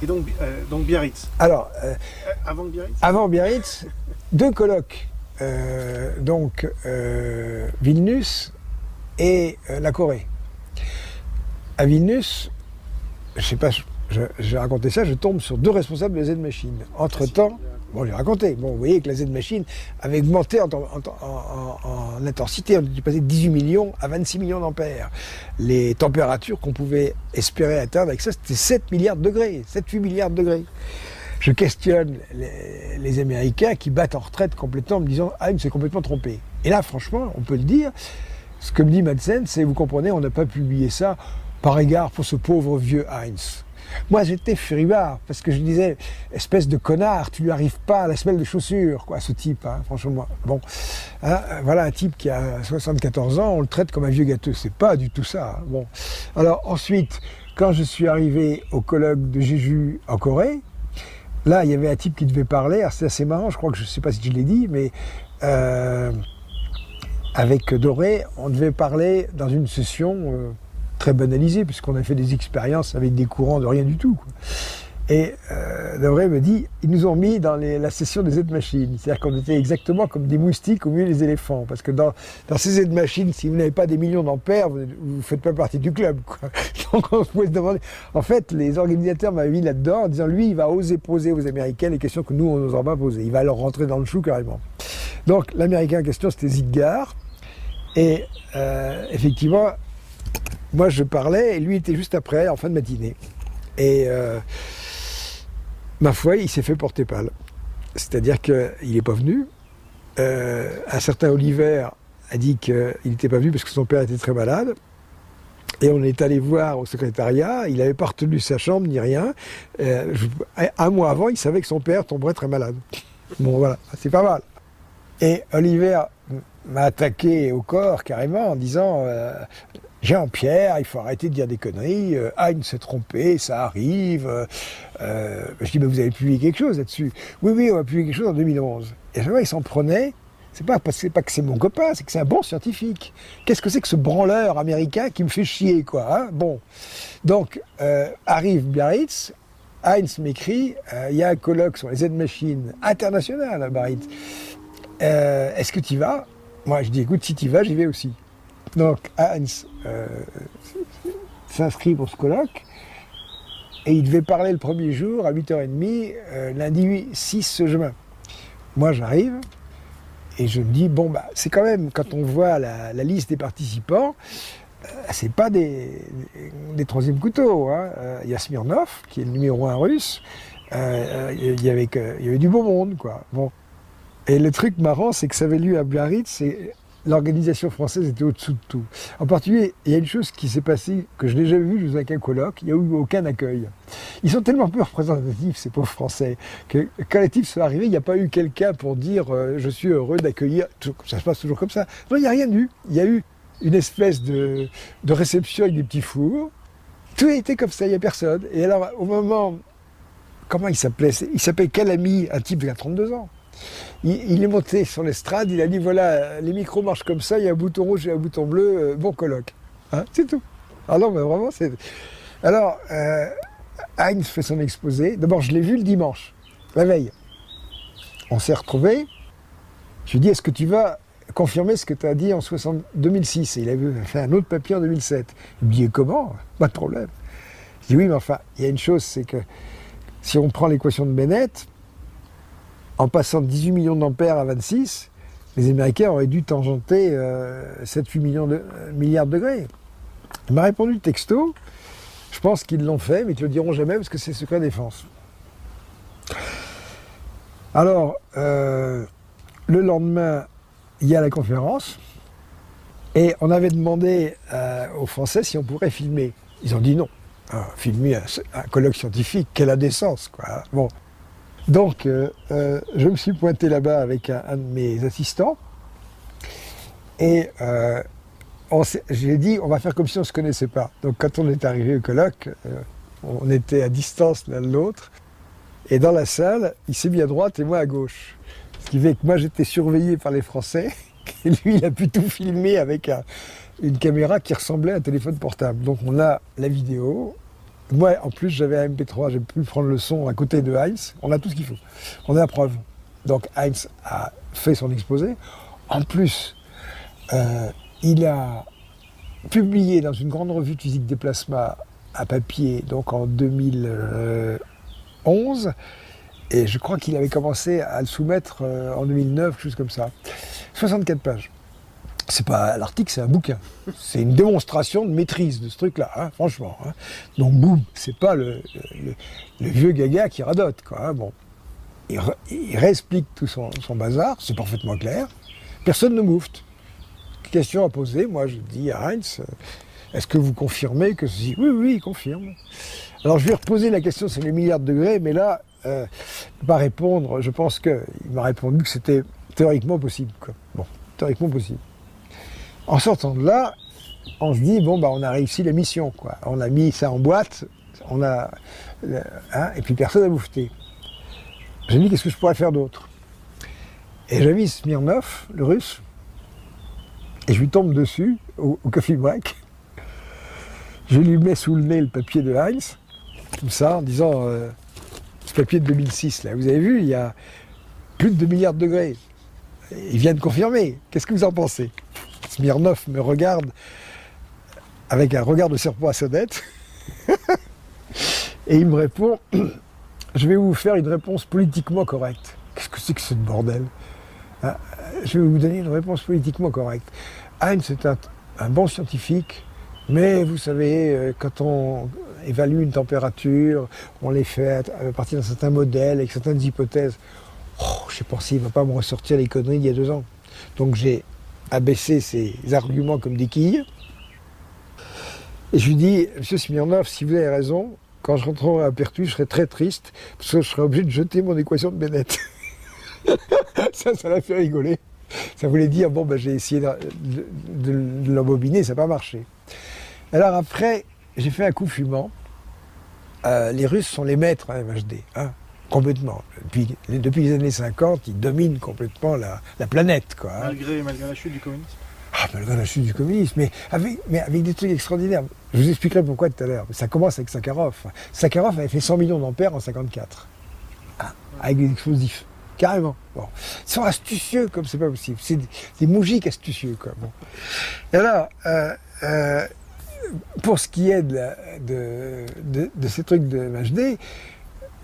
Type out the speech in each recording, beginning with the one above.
Et donc Biarritz. Alors, Avant Biarritz. avant Biarritz, 2 colloques. Vilnius et la Corée. À Vilnius, je sais pas, j'ai raconté ça, je tombe sur 2 responsables de la Z-Machine. Entre-temps, bon, j'ai raconté, bon, vous voyez que la Z-Machine avait augmenté en intensité, on est passé de 18 millions à 26 millions d'ampères. Les températures qu'on pouvait espérer atteindre avec ça, c'était 7 milliards de degrés, 7-8 milliards de degrés. Je questionne les Américains qui battent en retraite complètement en me disant « Ah, il s'est complètement trompé ». Et là, franchement, on peut le dire, ce que me dit Madsen, c'est, vous comprenez, on n'a pas publié ça par égard pour ce pauvre vieux Heinz. Moi, j'étais furibard, parce que je disais, espèce de connard, tu lui arrives pas à la semelle de chaussure, quoi, ce type, hein, franchement. Bon, hein, voilà un type qui a 74 ans, on le traite comme un vieux gâteux, c'est pas du tout ça. Hein. Bon, alors ensuite, quand je suis arrivé au colloque de Jeju en Corée, là, il y avait un type qui devait parler, alors c'est assez marrant, je crois que je sais pas si je l'ai dit, mais avec Doré, on devait parler dans une session très banalisée, puisqu'on a fait des expériences avec des courants de rien du tout, quoi. Et Doré me dit, ils nous ont mis dans la session des Z-Machines, c'est-à-dire qu'on était exactement comme des moustiques au milieu des éléphants, parce que dans ces Z-Machines, si vous n'avez pas des millions d'ampères, vous ne faites pas partie du club, quoi. Donc on pouvait se demander, en fait, les organisateurs m'avaient mis là-dedans en disant, lui, il va oser poser aux Américains les questions que nous, on n'osera pas poser, il va leur rentrer dans le chou carrément. Donc l'Américain en question, c'était Zidgar, et effectivement, moi je parlais, et lui était juste après, en fin de matinée. Et ma foi, il s'est fait porter pâle. C'est-à-dire qu'il n'est pas venu. Un certain Oliver a dit qu'il n'était pas venu parce que son père était très malade. Et on est allé voir au secrétariat, il n'avait pas retenu sa chambre ni rien. Un mois avant, il savait que son père tomberait très malade. Bon voilà, c'est pas mal. Et Oliver m'a attaqué au corps carrément en disant Jean-Pierre, il faut arrêter de dire des conneries, Heinz s'est trompé, ça arrive. Je dis, mais vous avez publié quelque chose là-dessus. Oui, on a publié quelque chose en 2011. Et à chaque fois, il s'en prenait. C'est pas que c'est mon copain, c'est que c'est un bon scientifique. Qu'est-ce que c'est que ce branleur américain qui me fait chier, quoi, hein? Bon. Donc, arrive Biarritz, Heinz m'écrit, il y a un colloque sur les Z-Machines internationales à Biarritz. Est-ce que tu y vas? Moi, je dis, écoute, si tu y vas, j'y vais aussi. Donc, Heinz s'inscrit pour ce colloque, et il devait parler le premier jour à 8h30, lundi 6 juin. Moi, j'arrive, et je me dis, bon, bah, c'est quand même, quand on voit la liste des participants, c'est pas des troisièmes couteaux. Hein. Il y a Smirnov, qui est le numéro 1 russe, il y avait du beau monde, quoi. Bon. Et le truc marrant, c'est que ça avait lieu à Biarritz, l'organisation française était au-dessous de tout. En particulier, il y a une chose qui s'est passée, que je n'ai jamais vue, je vous ai qu'un colloque, il n'y a eu aucun accueil. Ils sont tellement peu représentatifs, ces pauvres Français, que quand les types sont arrivés, il n'y a pas eu quelqu'un pour dire je suis heureux d'accueillir. Ça se passe toujours comme ça. Non, il n'y a rien eu. Il y a eu une espèce de réception avec des petits fours. Tout a été comme ça, il n'y a personne. Et alors, au moment... Comment il s'appelait? Il s'appelait Calami, un type qui a 32 ans. Il est monté sur l'estrade, il a dit voilà, les micros marchent comme ça, il y a un bouton rouge et un bouton bleu, bon colloque. Hein, c'est tout. Ah non, mais vraiment, c'est... Alors, Heinz fait son exposé. D'abord, je l'ai vu le dimanche, la veille. On s'est retrouvés. Je lui ai dit, est-ce que tu vas confirmer ce que tu as dit en 2006? Et il avait fait un autre papier en 2007. Il me dit, comment? Pas de problème. Je dis, oui, mais enfin, il y a une chose, c'est que si on prend l'équation de Bennett, en passant de 18 millions d'ampères à 26, les Américains auraient dû tangenter 7-8 milliards de degrés. Il m'a répondu texto, je pense qu'ils l'ont fait, mais ils ne te le diront jamais parce que c'est secret défense. Alors, le lendemain, il y a la conférence, et on avait demandé aux Français si on pourrait filmer. Ils ont dit non. Filmer un colloque scientifique, quelle indécence, quoi. Bon. Donc, je me suis pointé là-bas avec un de mes assistants et j'ai dit, on va faire comme si on ne se connaissait pas. Donc, quand on est arrivé au colloque, on était à distance l'un de l'autre et dans la salle, il s'est mis à droite et moi à gauche. Ce qui fait que moi, j'étais surveillé par les Français et lui, il a pu tout filmer avec une caméra qui ressemblait à un téléphone portable. Donc, on a la vidéo Moi, en plus, j'avais un MP3, j'ai pu prendre le son à côté de Heinz. On a tout ce qu'il faut. On a la preuve. Donc Heinz a fait son exposé. En plus, il a publié dans une grande revue de physique des plasmas à papier, donc en 2011. Et je crois qu'il avait commencé à le soumettre en 2009, quelque chose comme ça. 64 pages. C'est pas l'article, c'est un bouquin. C'est une démonstration de maîtrise de ce truc-là, hein, franchement. Hein. Donc boum, c'est pas le vieux gaga qui radote, quoi. Hein, bon. Il réexplique tout son bazar, c'est parfaitement clair. Personne ne moufte. Question à poser, moi je dis à Heinz, est-ce que vous confirmez que ceci... Oui, oui, il confirme. Alors je lui ai reposé la question sur les milliards de degrés, mais là, il ne peut pas répondre. Je pense qu'il m'a répondu que c'était théoriquement possible, quoi. Bon, théoriquement possible. En sortant de là, on se dit, bon, bah, on a réussi la mission, quoi. On a mis ça en boîte, hein, et puis personne n'a moufté. J'ai dit, qu'est-ce que je pourrais faire d'autre? Et j'ai mis Smirnov, le russe, et je lui tombe dessus, au coffee break. Je lui mets sous le nez le papier de Heinz, comme ça, en disant, ce papier de 2006, là, vous avez vu, il y a plus de 2 milliards de degrés. Il vient de confirmer. Qu'est-ce que vous en pensez? Smirnov me regarde avec un regard de serpent à sonnette et il me répond, je vais vous faire une réponse politiquement correcte. Qu'est-ce que c'est que ce bordel, hein? Je vais vous donner une réponse politiquement correcte. Heinz est un bon scientifique, mais vous savez, quand on évalue une température, on les fait à partir d'un certain modèle, avec certaines hypothèses. Oh, je sais pas s'il ne va pas me ressortir les conneries d'il y a 2 ans. Donc j'ai abaissé ses arguments comme des quilles. Et je lui dis, monsieur Smirnov, si vous avez raison, quand je rentrerai à Pertuis, je serai très triste, parce que je serai obligé de jeter mon équation de Bennett. Ça l'a fait rigoler. Ça voulait dire, bon, ben, j'ai essayé de l'embobiner, ça n'a pas marché. Alors après, j'ai fait un coup fumant. Les Russes sont les maîtres en MHD, hein, complètement. Depuis les années 50, ils dominent complètement la planète, quoi. Hein. Malgré la chute du communisme. Ah, malgré la chute du communisme, mais avec des trucs extraordinaires. Je vous expliquerai pourquoi tout à l'heure. Ça commence avec Sakharov. Sakharov avait fait 100 millions d'ampères en 54, hein, avec des explosifs. Carrément. Bon. Ils sont astucieux comme c'est pas possible. C'est des moujiks astucieux, quoi. Bon. Et alors, pour ce qui est de ces trucs de MHD,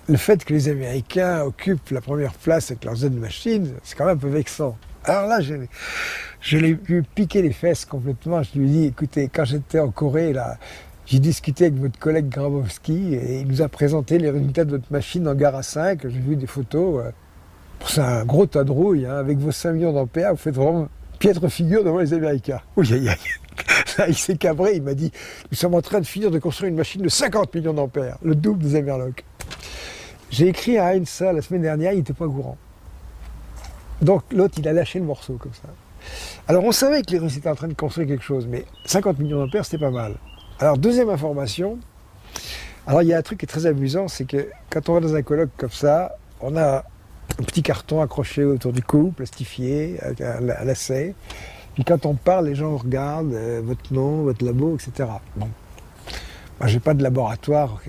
le fait que les Américains occupent la première place avec leurs Z-machines, c'est quand même un peu vexant. Alors là, je l'ai pu piquer les fesses complètement. Je lui ai dit, écoutez, quand j'étais en Corée, là, j'ai discuté avec votre collègue Grabowski et il nous a présenté les résultats de votre machine en Gara 5. J'ai vu des photos. C'est un gros tas de rouille, hein, avec vos 5 millions d'ampères, vous faites vraiment piètre figure devant les Américains. Oui, aïe, aïe. Là, il s'est cabré, il m'a dit, nous sommes en train de finir de construire une machine de 50 millions d'ampères, le double des Amerloc. J'ai écrit à Heinz ça la semaine dernière, il n'était pas au courant. Donc l'autre, il a lâché le morceau comme ça. Alors on savait que les Russes étaient en train de construire quelque chose, mais 50 millions d'ampères, c'était pas mal. Alors deuxième information, alors il y a un truc qui est très amusant, c'est que quand on va dans un colloque comme ça, on a un petit carton accroché autour du cou, plastifié, avec un lacet. Puis quand on parle, les gens regardent votre nom, votre labo, etc. Bon. Moi, j'ai pas de laboratoire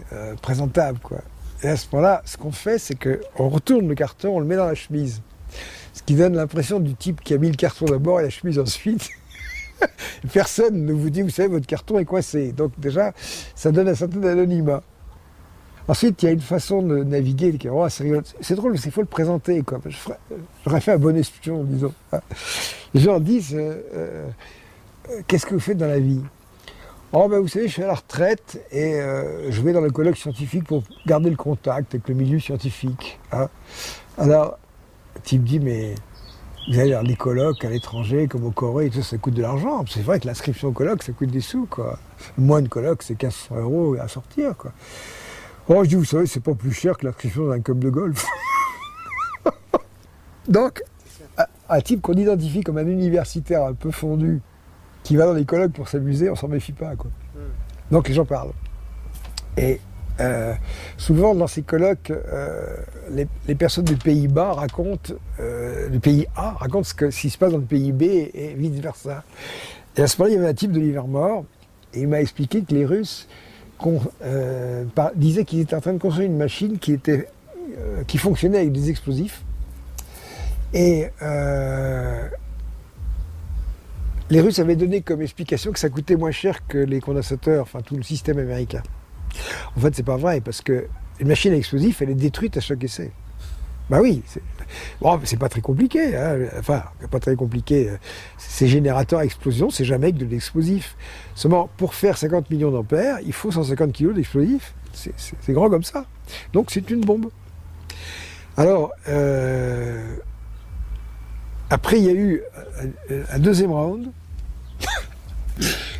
présentable, quoi. Et à ce moment-là, ce qu'on fait, c'est qu'on retourne le carton, on le met dans la chemise. Ce qui donne l'impression du type qui a mis le carton d'abord et la chemise ensuite. Personne ne vous dit, vous savez, votre carton est coincé. Donc déjà, ça donne un certain anonymat. Ensuite, il y a une façon de naviguer qui est vraiment assez rigolote. C'est drôle, parce qu'il faut le présenter, quoi. J'aurais fait un bon espion, disons. Les gens disent, qu'est-ce que vous faites dans la vie? Oh, ben, vous savez, je suis à la retraite et je vais dans le colloque scientifique pour garder le contact avec le milieu scientifique. Hein. Alors, le type dit, mais vous allez dans des colloques à l'étranger, comme au Corée, et tout ça coûte de l'argent. C'est vrai que l'inscription au colloque, ça coûte des sous, quoi. Le mois de colloque, c'est 1500 € à sortir, quoi. Oh, je dis, vous savez, c'est pas plus cher que l'inscription dans un club de golf. Donc, un type qu'on identifie comme un universitaire un peu fondu, qui va dans les colloques pour s'amuser, on s'en méfie pas, quoi. Donc les gens parlent. Et souvent, dans ces colloques, les personnes des Pays-Bas racontent, du pays A racontent ce qui se passe dans le pays B et vice-versa. Et à ce moment-là, il y avait un type de Livermore, et il m'a expliqué que les Russes disait qu'ils étaient en train de construire une machine qui fonctionnait avec des explosifs. Et les Russes avaient donné comme explication que ça coûtait moins cher que les condensateurs, enfin tout le système américain. En fait, c'est pas vrai, parce que une machine à explosifs, elle est détruite à chaque essai. Ben oui, c'est pas très compliqué, hein. Enfin, pas très compliqué. Ces générateurs à explosion, c'est jamais que de l'explosif. Seulement, pour faire 50 millions d'ampères, il faut 150 kilos d'explosif. C'est grand comme ça. Donc c'est une bombe. Alors, après, il y a eu un deuxième round.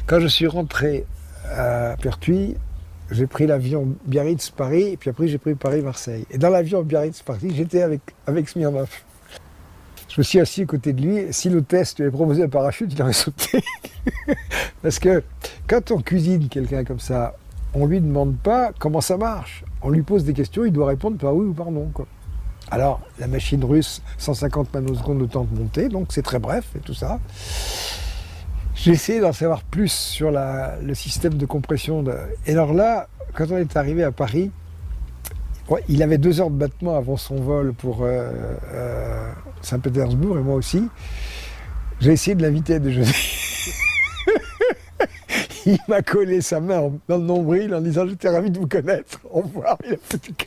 Quand je suis rentré à Pertuis, j'ai pris l'avion Biarritz-Paris, et puis après j'ai pris Paris-Marseille. Et dans l'avion Biarritz-Paris, j'étais avec Smirnov. Je me suis assis à côté de lui, et si l'hôtesse lui avait proposé un parachute, il aurait sauté. Parce que quand on cuisine quelqu'un comme ça, on ne lui demande pas comment ça marche. On lui pose des questions, il doit répondre par oui ou par non, quoi. Alors, la machine russe, 150 nanosecondes de temps de montée, donc c'est très bref et tout ça. J'ai essayé d'en savoir plus sur le système de compression. Et alors là, quand on est arrivé à Paris, il avait 2 heures de battement avant son vol pour Saint-Pétersbourg, et moi aussi. J'ai essayé de l'inviter à déjeuner. Il m'a collé sa main dans le nombril en disant « J'étais ravi de vous connaître, au revoir ». Il a foutu que...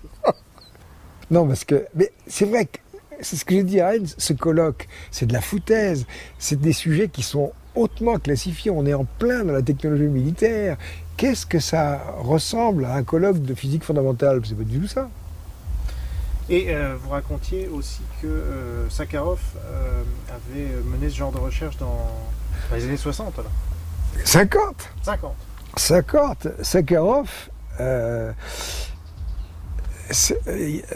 Non, parce que... Mais c'est vrai que, c'est ce que j'ai dit à Heinz, ce colloque, c'est de la foutaise. C'est des sujets qui sont hautement classifiés. On est en plein dans la technologie militaire. Qu'est-ce que ça ressemble à un colloque de physique fondamentale? C'est pas du tout ça. Et vous racontiez aussi que Sakharov avait mené ce genre de recherche dans les années 60, là. 50 Sakharov,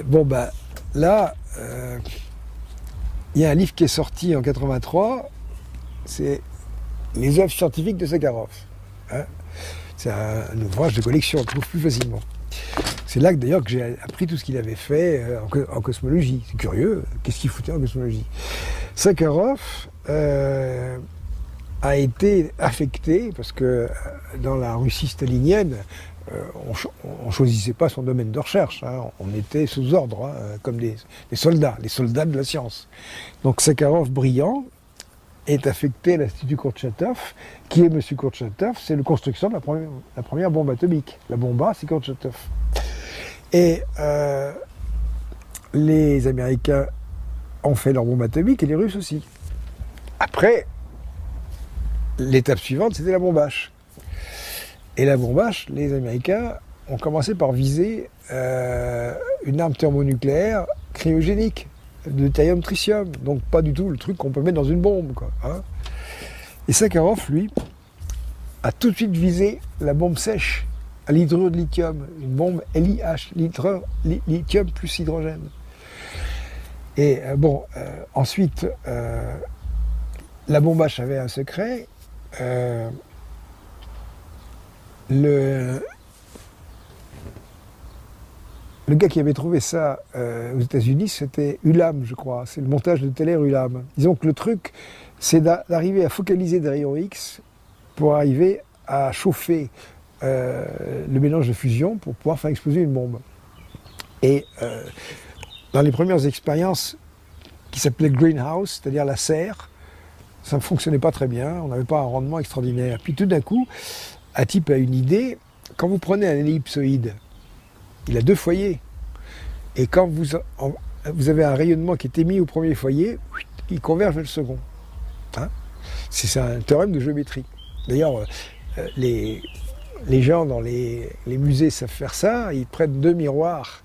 bon ben là, il y a un livre qui est sorti en 83, c'est Les œuvres scientifiques de Sakharov. Hein, c'est un ouvrage de collection, on le trouve plus facilement. C'est là que d'ailleurs que j'ai appris tout ce qu'il avait fait en cosmologie. C'est curieux, qu'est-ce qu'il foutait en cosmologie? Sakharov a été affecté, parce que dans la Russie stalinienne, on ne choisissait pas son domaine de recherche, hein, on était sous ordre, hein, comme les soldats de la science. Donc Sakharov, brillant, est affecté à l'Institut Kourtchatov. Qui est M. Kourtchatov? C'est le constructeur de la première bombe atomique. La bomba, c'est Kourtchatov. Et les Américains ont fait leur bombe atomique et les Russes aussi. Après, l'étape suivante, c'était la bombache. Et la bombache, les Américains ont commencé par viser une arme thermonucléaire cryogénique, de deutérium-tritium, donc pas du tout le truc qu'on peut mettre dans une bombe, quoi, hein. Et Sakharov, lui, a tout de suite visé la bombe sèche à l'hydrure de lithium, une bombe LIH, lithium plus hydrogène. Et ensuite, la bombache avait un secret. Le gars qui avait trouvé ça aux États-Unis, c'était Ulam, je crois. C'est le montage de Teller-Ulam. Disons que le truc, c'est d'arriver à focaliser des rayons X pour arriver à chauffer le mélange de fusion pour pouvoir faire exploser une bombe. Et dans les premières expériences qui s'appelaient greenhouse, c'est-à-dire la serre, ça ne fonctionnait pas très bien, on n'avait pas un rendement extraordinaire. Puis tout d'un coup, un type a une idée. Quand vous prenez un ellipsoïde, il a 2 foyers. Et quand vous avez un rayonnement qui est émis au premier foyer, il converge vers le second. Hein, c'est un théorème de géométrie. D'ailleurs, les gens dans les musées savent faire ça. Ils prennent 2 miroirs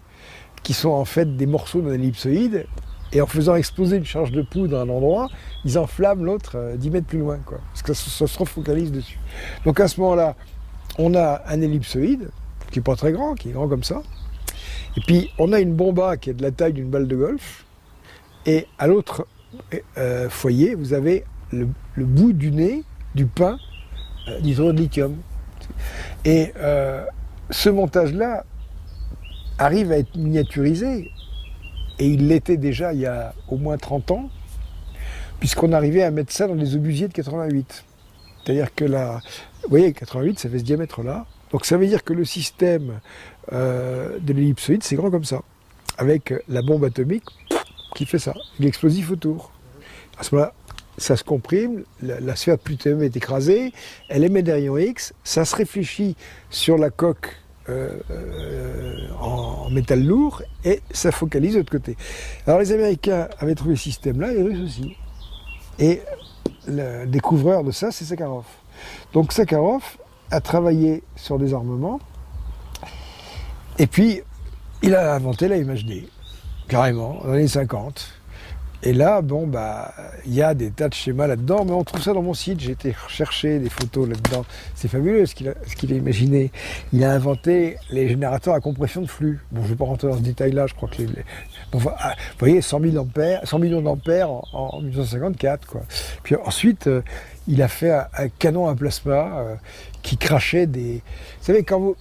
qui sont en fait des morceaux d'un ellipsoïde. Et en faisant exploser une charge de poudre à un endroit, ils enflamment l'autre 10 mètres plus loin, quoi, parce que ça se refocalise dessus. Donc à ce moment-là, on a un ellipsoïde, qui n'est pas très grand, qui est grand comme ça, et puis on a une bomba qui est de la taille d'une balle de golf, et à l'autre foyer, vous avez le bout du nez du pain d'hydrure de lithium. Et ce montage-là arrive à être miniaturisé, et il l'était déjà il y a au moins 30 ans, puisqu'on arrivait à mettre ça dans les obusiers de 88. C'est-à-dire que là, vous voyez, 88, ça fait ce diamètre-là. Donc ça veut dire que le système de l'ellipsoïde, c'est grand comme ça, avec la bombe atomique qui fait ça, l'explosif autour. À ce moment-là, ça se comprime, la sphère de plutonium est écrasée, elle émet des rayons X, ça se réfléchit sur la coque en métal lourd et ça focalise de l'autre côté. Alors les Américains avaient trouvé ce système-là, les Russes aussi. Et le découvreur de ça, c'est Sakharov. Donc Sakharov a travaillé sur des armements et puis il a inventé la MHD, carrément, dans les années 50. Et là, bon, bah, il y a des tas de schémas là-dedans, mais on trouve ça dans mon site. J'ai été chercher des photos là-dedans. C'est fabuleux ce qu'il a imaginé. Il a inventé les générateurs à compression de flux. Bon, je ne vais pas rentrer dans ce détail-là, je crois que bon, vous voyez, 100 millions d'ampères en 1954, quoi. Puis ensuite, il a fait un canon à plasma qui crachait des... Vous savez, quand vous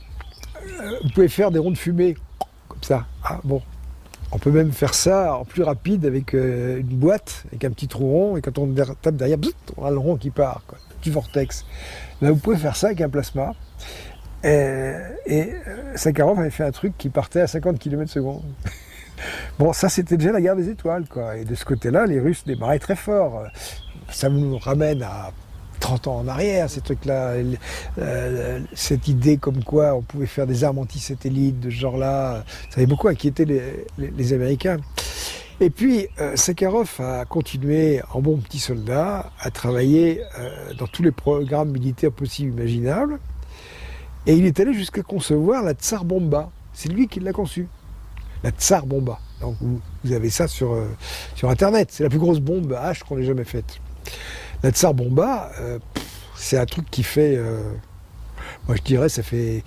pouvez faire des ronds de fumée, comme ça, ah, bon. On peut même faire ça en plus rapide avec une boîte, avec un petit trou rond, et quand on tape derrière, bzzt, on a le rond qui part, quoi, du vortex. Là, vous pouvez faire ça avec un plasma. Et Sakharov avait fait un truc qui partait à 50 km/s. Bon, ça c'était déjà la guerre des étoiles, quoi. Et de ce côté-là, les Russes démarraient très fort. Ça nous ramène à 30 ans en arrière, ces trucs-là, cette idée comme quoi on pouvait faire des armes anti-satellites de ce genre-là, ça avait beaucoup inquiété les Américains. Et puis, Sakharov a continué en bon petit soldat à travailler dans tous les programmes militaires possibles et imaginables, et il est allé jusqu'à concevoir la Tsar Bomba. C'est lui qui l'a conçue, la Tsar Bomba. Donc vous avez ça sur Internet, c'est la plus grosse bombe à H qu'on ait jamais faite. La Tsar Bomba, c'est un truc qui fait, moi je dirais, ça fait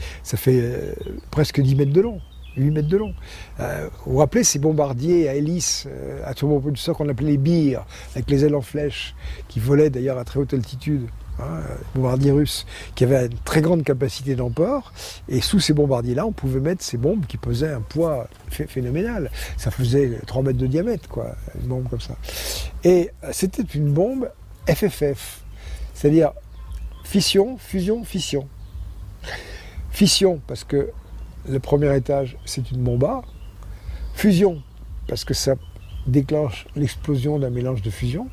presque 10 mètres de long, 8 mètres de long. Vous vous rappelez ces bombardiers à hélice, à turbopropulseur qu'on appelait les Beer, avec les ailes en flèche, qui volaient d'ailleurs à très haute altitude, hein, bombardiers russes, qui avaient une très grande capacité d'emport, et sous ces bombardiers-là, on pouvait mettre ces bombes qui pesaient un poids phénoménal. Ça faisait 3 mètres de diamètre, quoi, une bombe comme ça. Et c'était une bombe FFF, c'est-à-dire fission, fusion, fission. Fission, parce que le premier étage, c'est une bomba. Fusion, parce que ça déclenche l'explosion d'un mélange de fusion.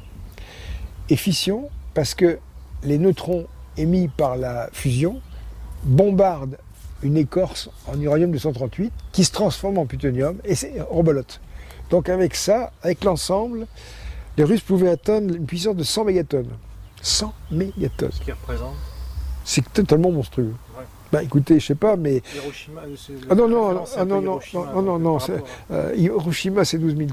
Et fission, parce que les neutrons émis par la fusion bombardent une écorce en uranium-238 qui se transforme en plutonium et c'est rebelote. Donc avec ça, avec l'ensemble, les Russes pouvaient atteindre une puissance de 100 mégatonnes. 100 mégatonnes. Ce qui représente. C'est totalement monstrueux. Ouais. Bah écoutez, je sais pas, mais... Hiroshima, non, Hiroshima c'est 12 000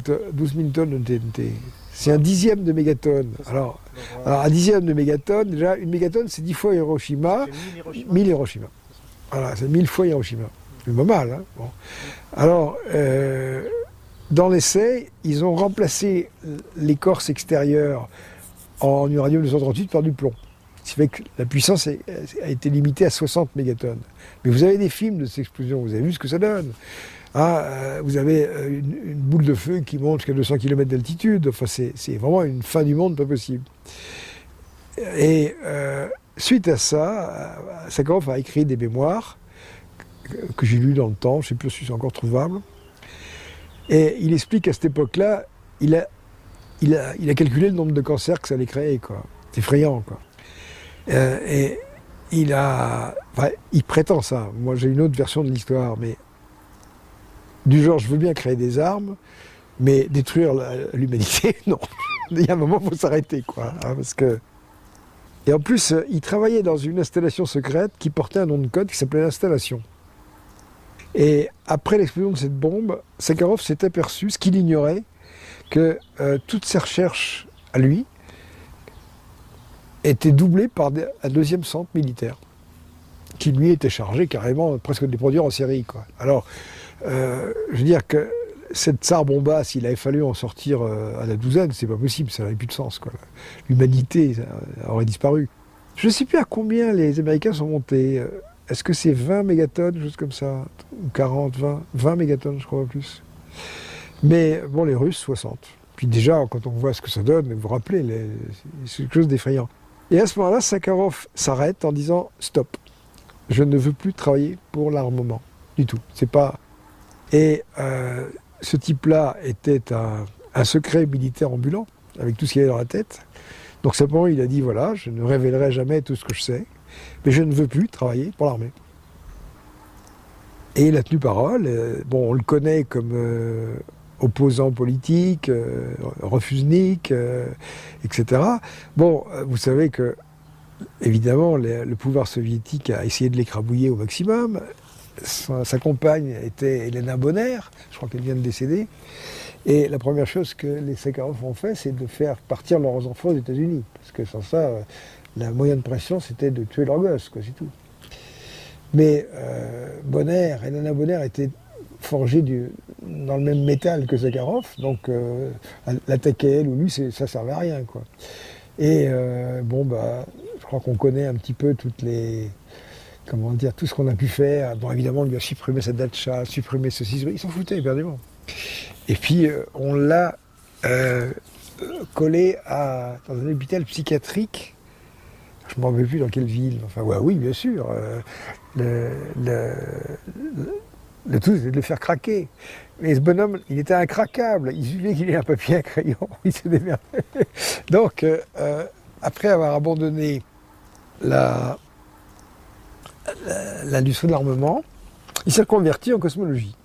tonnes de TNT. C'est un dixième de mégatonne. Alors, un dixième de mégatonne, déjà, une mégatonne c'est 10 fois Hiroshima, 1000 Hiroshima. Voilà, c'est 1000 fois Hiroshima. C'est pas mal, hein. Bon. Alors, dans l'essai, ils ont remplacé l'écorce extérieure en uranium-238 par du plomb. Ce qui fait que la puissance a été limitée à 60 mégatonnes. Mais vous avez des films de cette explosion, vous avez vu ce que ça donne. Ah, vous avez une boule de feu qui monte jusqu'à 200 km d'altitude. Enfin, c'est vraiment une fin du monde pas possible. Et suite à ça, Sakharov a écrit des mémoires que j'ai lus dans le temps, je ne sais plus si c'est encore trouvable. Et il explique qu'à cette époque-là, il a calculé le nombre de cancers que ça allait créer, quoi. C'est effrayant, quoi. Et il prétend ça. Moi, j'ai une autre version de l'histoire, mais du genre, je veux bien créer des armes, mais détruire l'humanité, non. Il y a un moment, il faut s'arrêter, quoi. Hein, parce que... Et en plus, il travaillait dans une installation secrète qui portait un nom de code qui s'appelait l'installation. Et après l'explosion de cette bombe, Sakharov s'est aperçu, ce qu'il ignorait, que toutes ses recherches à lui étaient doublées par un deuxième centre militaire, qui lui était chargé carrément presque de les produire en série, quoi. Alors, je veux dire que cette Tsar Bomba, s'il avait fallu en sortir à la douzaine, c'est pas possible, ça n'aurait plus de sens, quoi. L'humanité aurait disparu. Je ne sais plus à combien les Américains sont montés. Est-ce que c'est 20 mégatonnes, quelque chose comme ça, ou 40, 20 mégatonnes, je crois, plus. Mais bon, les Russes, 60. Puis déjà, quand on voit ce que ça donne, vous vous rappelez, c'est quelque chose d'effrayant. Et à ce moment-là, Sakharov s'arrête en disant « stop ». je ne veux plus travailler pour l'armement, du tout. C'est pas... Et ce type-là était un secret militaire ambulant, avec tout ce qu'il y avait dans la tête. Donc simplement, il a dit, voilà, je ne révélerai jamais tout ce que je sais, mais je ne veux plus travailler pour l'armée. Et il a tenu parole. Bon, on le connaît comme opposant politique, refusnik, etc. Bon, vous savez que, évidemment, le pouvoir soviétique a essayé de l'écrabouiller au maximum. Sa compagne était Elena Bonner, je crois qu'elle vient de décéder. Et la première chose que les Sakharov ont fait, c'est de faire partir leurs enfants aux États-Unis. Parce que sans ça, la moyen de pression, c'était de tuer leurs gosses, quoi, c'est tout. Mais Elena Bonner était forgée dans le même métal que Sakharov, donc l'attaquer elle ou lui, ça servait à rien, quoi. Et je crois qu'on connaît un petit peu toutes les... Comment dire, tout ce qu'on a pu faire. Bon, évidemment, on lui a supprimé sa datcha, supprimé ceci, il s'en foutait éperdument. Et puis, on l'a collé dans un hôpital psychiatrique. Je ne m'en rappelle plus dans quelle ville. Enfin, ouais, oui, bien sûr. Le tout, c'était de le faire craquer. Mais ce bonhomme, il était incraquable. Il suffisait qu'il ait un papier, un crayon, il se démerdait. Donc, après avoir abandonné l'industrie de l'armement, il s'est converti en cosmologie.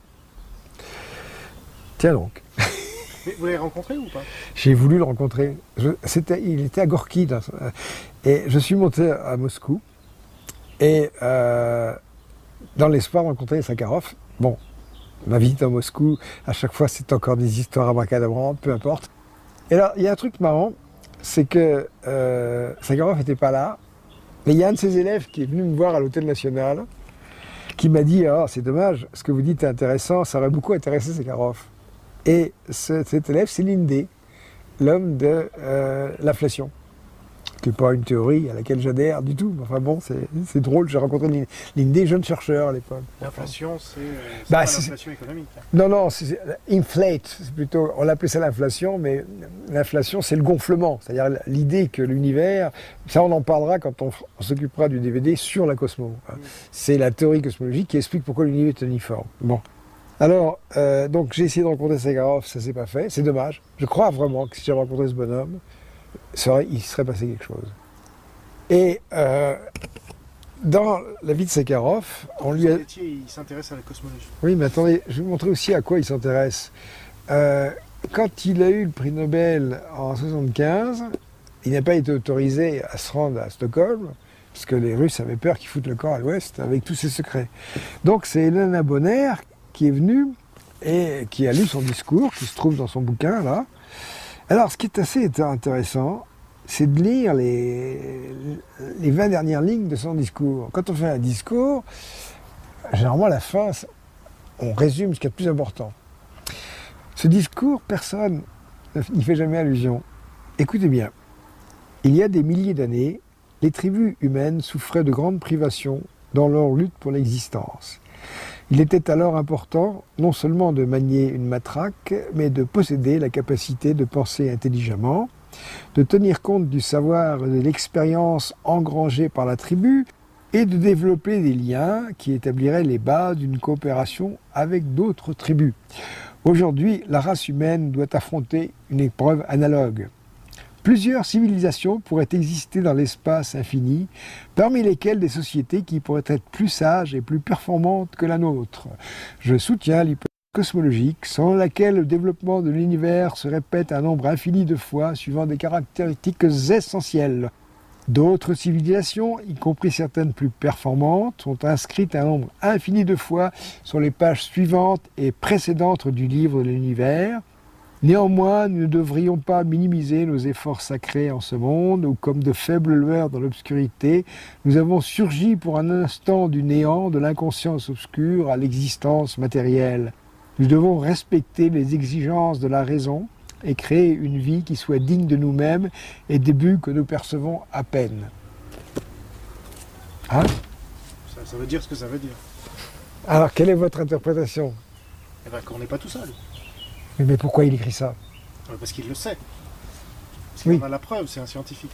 Tiens donc. Mais vous l'avez rencontré ou pas? J'ai voulu le rencontrer. Il était à Gorky. Et je suis monté à Moscou. Et dans l'espoir de rencontrer Sakharov. Bon, ma visite à Moscou, à chaque fois, c'est encore des histoires abracadabrantes, peu importe. Et là, il y a un truc marrant, c'est que Sakharov n'était pas là. Mais il y a un de ses élèves qui est venu me voir à l'Hôtel National, qui m'a dit « Ah, c'est dommage, ce que vous dites est intéressant, ça aurait beaucoup intéressé Sakharov. » Et cet élève, c'est Lindé, l'homme de l'inflation, qui n'est pas une théorie à laquelle j'adhère du tout. Enfin bon, c'est drôle, j'ai rencontré Lindé, jeune chercheur à l'époque. L'inflation, c'est pas l'inflation économique. Non, c'est inflate, c'est plutôt, on l'appelait ça l'inflation, mais l'inflation, c'est le gonflement. C'est-à-dire l'idée que l'univers, ça on en parlera quand on s'occupera du DVD sur la cosmo. C'est la théorie cosmologique qui explique pourquoi l'univers est uniforme. Bon. Alors, donc j'ai essayé de rencontrer Sakharov, ça s'est pas fait, c'est dommage. Je crois vraiment que si j'avais rencontré ce bonhomme, il serait passé quelque chose. Et dans la vie de Sakharov, on lui a... Il s'intéresse à la cosmologie. Oui, mais attendez, je vais vous montrer aussi à quoi il s'intéresse. Quand il a eu le prix Nobel en 1975, il n'a pas été autorisé à se rendre à Stockholm, parce que les Russes avaient peur qu'il foute le camp à l'ouest avec tous ses secrets. Donc c'est Elena Bonner qui est venue et qui a lu son discours, qui se trouve dans son bouquin, là. Alors, ce qui est assez intéressant, c'est de lire les 20 dernières lignes de son discours. Quand on fait un discours, généralement, à la fin, on résume ce qui est le plus important. Ce discours, personne n'y fait jamais allusion. Écoutez bien. Il y a des milliers d'années, les tribus humaines souffraient de grandes privations dans leur lutte pour l'existence. Il était alors important non seulement de manier une matraque, mais de posséder la capacité de penser intelligemment, de tenir compte du savoir et de l'expérience engrangée par la tribu, et de développer des liens qui établiraient les bases d'une coopération avec d'autres tribus. Aujourd'hui, la race humaine doit affronter une épreuve analogue. Plusieurs civilisations pourraient exister dans l'espace infini, parmi lesquelles des sociétés qui pourraient être plus sages et plus performantes que la nôtre. Je soutiens l'hypothèse cosmologique selon laquelle le développement de l'univers se répète un nombre infini de fois suivant des caractéristiques essentielles. D'autres civilisations, y compris certaines plus performantes, sont inscrites un nombre infini de fois sur les pages suivantes et précédentes du livre de l'univers. Néanmoins, nous ne devrions pas minimiser nos efforts sacrés en ce monde, où comme de faibles lueurs dans l'obscurité, nous avons surgi pour un instant du néant, de l'inconscience obscure à l'existence matérielle. Nous devons respecter les exigences de la raison et créer une vie qui soit digne de nous-mêmes et des buts que nous percevons à peine. Hein ? Ça veut dire ce que ça veut dire. Alors, quelle est votre interprétation ? Eh bien, qu'on n'est pas tout seul. Mais pourquoi il écrit ça ? Parce qu'il le sait. Parce qu'il en a la preuve, c'est un scientifique.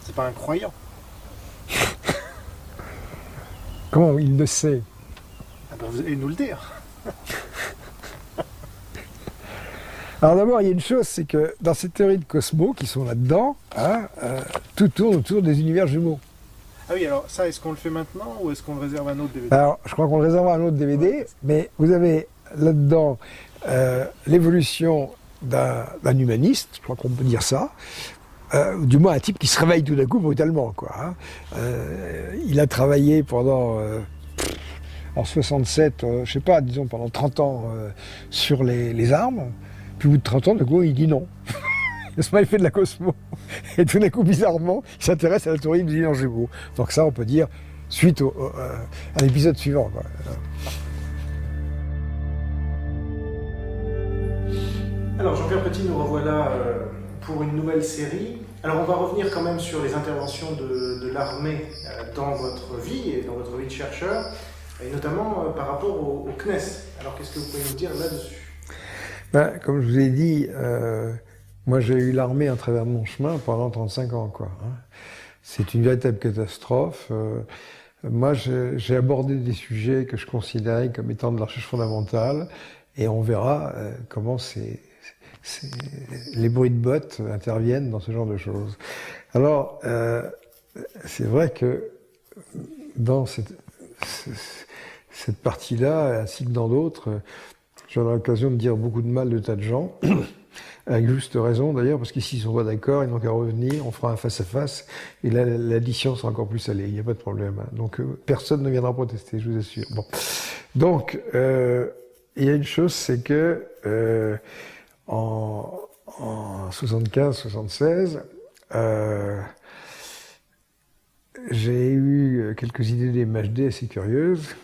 C'est pas un croyant. Comment il le sait? Ah ben, vous allez nous le dire. Alors d'abord, il y a une chose, c'est que dans ces théories de Cosmos qui sont là-dedans, hein, tout tourne autour des univers jumeaux. Ah oui, alors ça, est-ce qu'on le fait maintenant ou est-ce qu'on le réserve à un autre DVD? Alors, je crois qu'on le réserve à un autre DVD, mais vous avez là-dedans l'évolution d'un humaniste, je crois qu'on peut dire ça, du moins un type qui se réveille tout d'un coup brutalement, quoi. Hein. Il a travaillé pendant, en 67, je sais pas, disons pendant 30 ans sur les armes, puis au bout de 30 ans, d'un coup, il dit non. Il fait de la Cosmo. Et tout d'un coup, bizarrement, il s'intéresse à la théorie des univers jumeaux. Donc ça, on peut dire, suite à l'épisode suivant, quoi. Alors Jean-Pierre Petit, nous revoilà pour une nouvelle série. Alors on va revenir quand même sur les interventions de l'armée dans votre vie et dans votre vie de chercheur, et notamment par rapport au CNES. Alors qu'est-ce que vous pouvez nous dire là-dessus? Ben, comme je vous ai dit, moi j'ai eu l'armée à travers mon chemin pendant 35 ans, quoi. Hein. C'est une véritable catastrophe. Moi j'ai abordé des sujets que je considérais comme étant de la recherche fondamentale, et on verra comment les bruits de bottes interviennent dans ce genre de choses. Alors, c'est vrai que dans cette partie-là, ainsi que dans d'autres, j'aurai l'occasion de dire beaucoup de mal de tas de gens, avec juste raison d'ailleurs, parce qu'ici ils sont pas d'accord, ils n'ont qu'à revenir, on fera un face-à-face, et là l'addition sera encore plus salée, il n'y a pas de problème. Hein. Donc personne ne viendra protester, je vous assure. Bon. Donc, il y a une chose, c'est que en 75-76, j'ai eu quelques idées d'IMHD assez curieuses.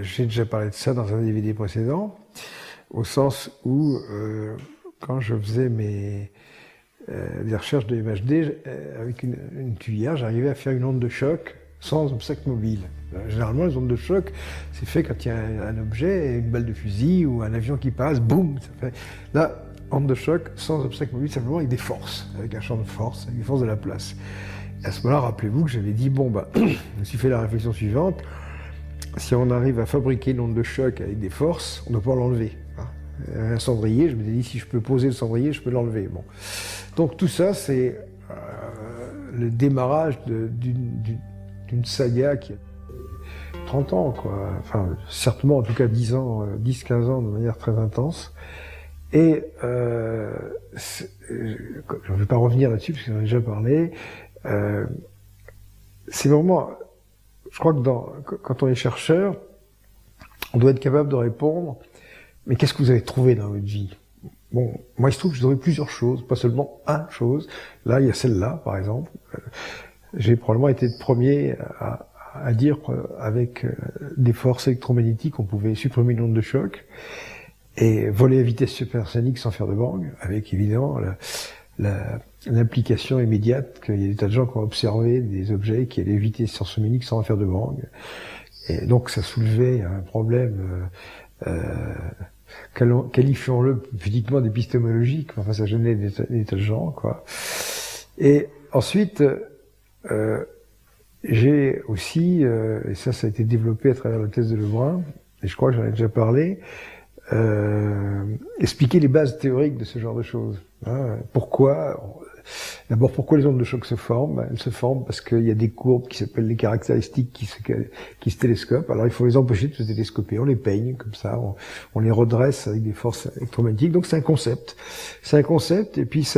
J'ai déjà parlé de ça dans un DVD précédent, au sens où, quand je faisais des recherches de MHD, avec une tuyère, j'arrivais à faire une onde de choc sans obstacle mobile. Généralement, les ondes de choc, c'est fait quand il y a un objet, une balle de fusil ou un avion qui passe, boum, ça fait... Là, onde de choc sans obstacle mobile, simplement avec des forces, avec un champ de force, avec des forces de la place. Et à ce moment-là, rappelez-vous que j'avais dit, bon, bah, je me suis fait la réflexion suivante, si on arrive à fabriquer une onde de choc avec des forces, on doit pouvoir l'enlever. Hein. Un cendrier, je me suis dit, si je peux poser le cendrier, je peux l'enlever. Bon. Donc tout ça, c'est le démarrage d'une saga qui a 30 ans, quoi. Enfin, certainement, en tout cas 10 ans, 10-15 ans de manière très intense. Et je ne vais pas revenir là-dessus, parce que j'en ai déjà parlé. C'est vraiment... Je crois que quand on est chercheur, on doit être capable de répondre, mais qu'est-ce que vous avez trouvé dans votre vie? Bon, moi, il se trouve que j'ai trouvé plusieurs choses, pas seulement une chose. Là, il y a celle-là, par exemple. J'ai probablement été le premier à dire qu'avec des forces électromagnétiques, on pouvait supprimer une onde de choc et voler à vitesse supersonique sans faire de bang, avec évidemment l'implication immédiate qu'il y a des tas de gens qui ont observé des objets qui allaient à vitesse supersonique sans faire de bang. Et donc ça soulevait un problème, qualifions-le pudiquement d'épistémologique, enfin ça gênait des tas de gens, quoi. Et ensuite, j'ai aussi, et ça a été développé à travers la thèse de Lebrun, et je crois que j'en ai déjà parlé, expliquer les bases théoriques de ce genre de choses. Hein. D'abord, pourquoi les ondes de choc se forment? Elles se forment parce qu'il y a des courbes qui s'appellent les caractéristiques qui se télescopent. Alors, il faut les empêcher de se télescoper. On les peigne comme ça, on les redresse avec des forces électromagnétiques. Donc, c'est un concept. C'est un concept, et puis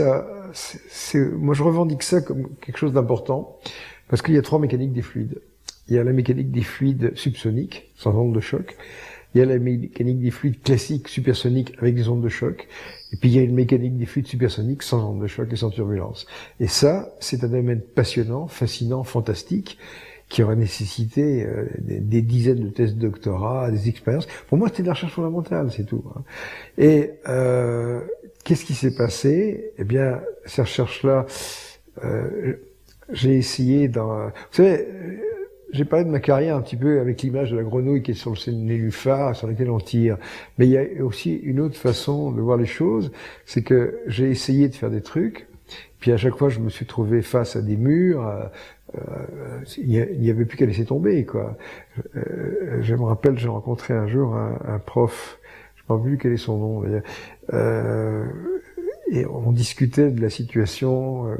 moi, je revendique ça comme quelque chose d'important, parce qu'il y a trois mécaniques des fluides. Il y a la mécanique des fluides subsoniques, sans ondes de choc. Il y a la mécanique des fluides classiques supersoniques avec des ondes de choc. Et puis il y a une mécanique des fluides supersoniques sans ondes de choc et sans turbulence. Et ça, c'est un domaine passionnant, fascinant, fantastique, qui aurait nécessité des dizaines de thèses de doctorat, des expériences. Pour moi, c'était de la recherche fondamentale, c'est tout. Hein. Et qu'est-ce qui s'est passé? Eh bien, ces recherches-là, j'ai essayé vous savez, j'ai parlé de ma carrière un petit peu avec l'image de la grenouille qui est sur le nénuphar, sur laquelle on tire. Mais il y a aussi une autre façon de voir les choses, c'est que j'ai essayé de faire des trucs, Puis à chaque fois, je me suis trouvé face à des murs. Il n'y avait plus qu'à laisser tomber, quoi. Je me rappelle, j'ai rencontré un jour un prof, je ne me rappelle plus quel est son nom d'ailleurs, et on discutait de la situation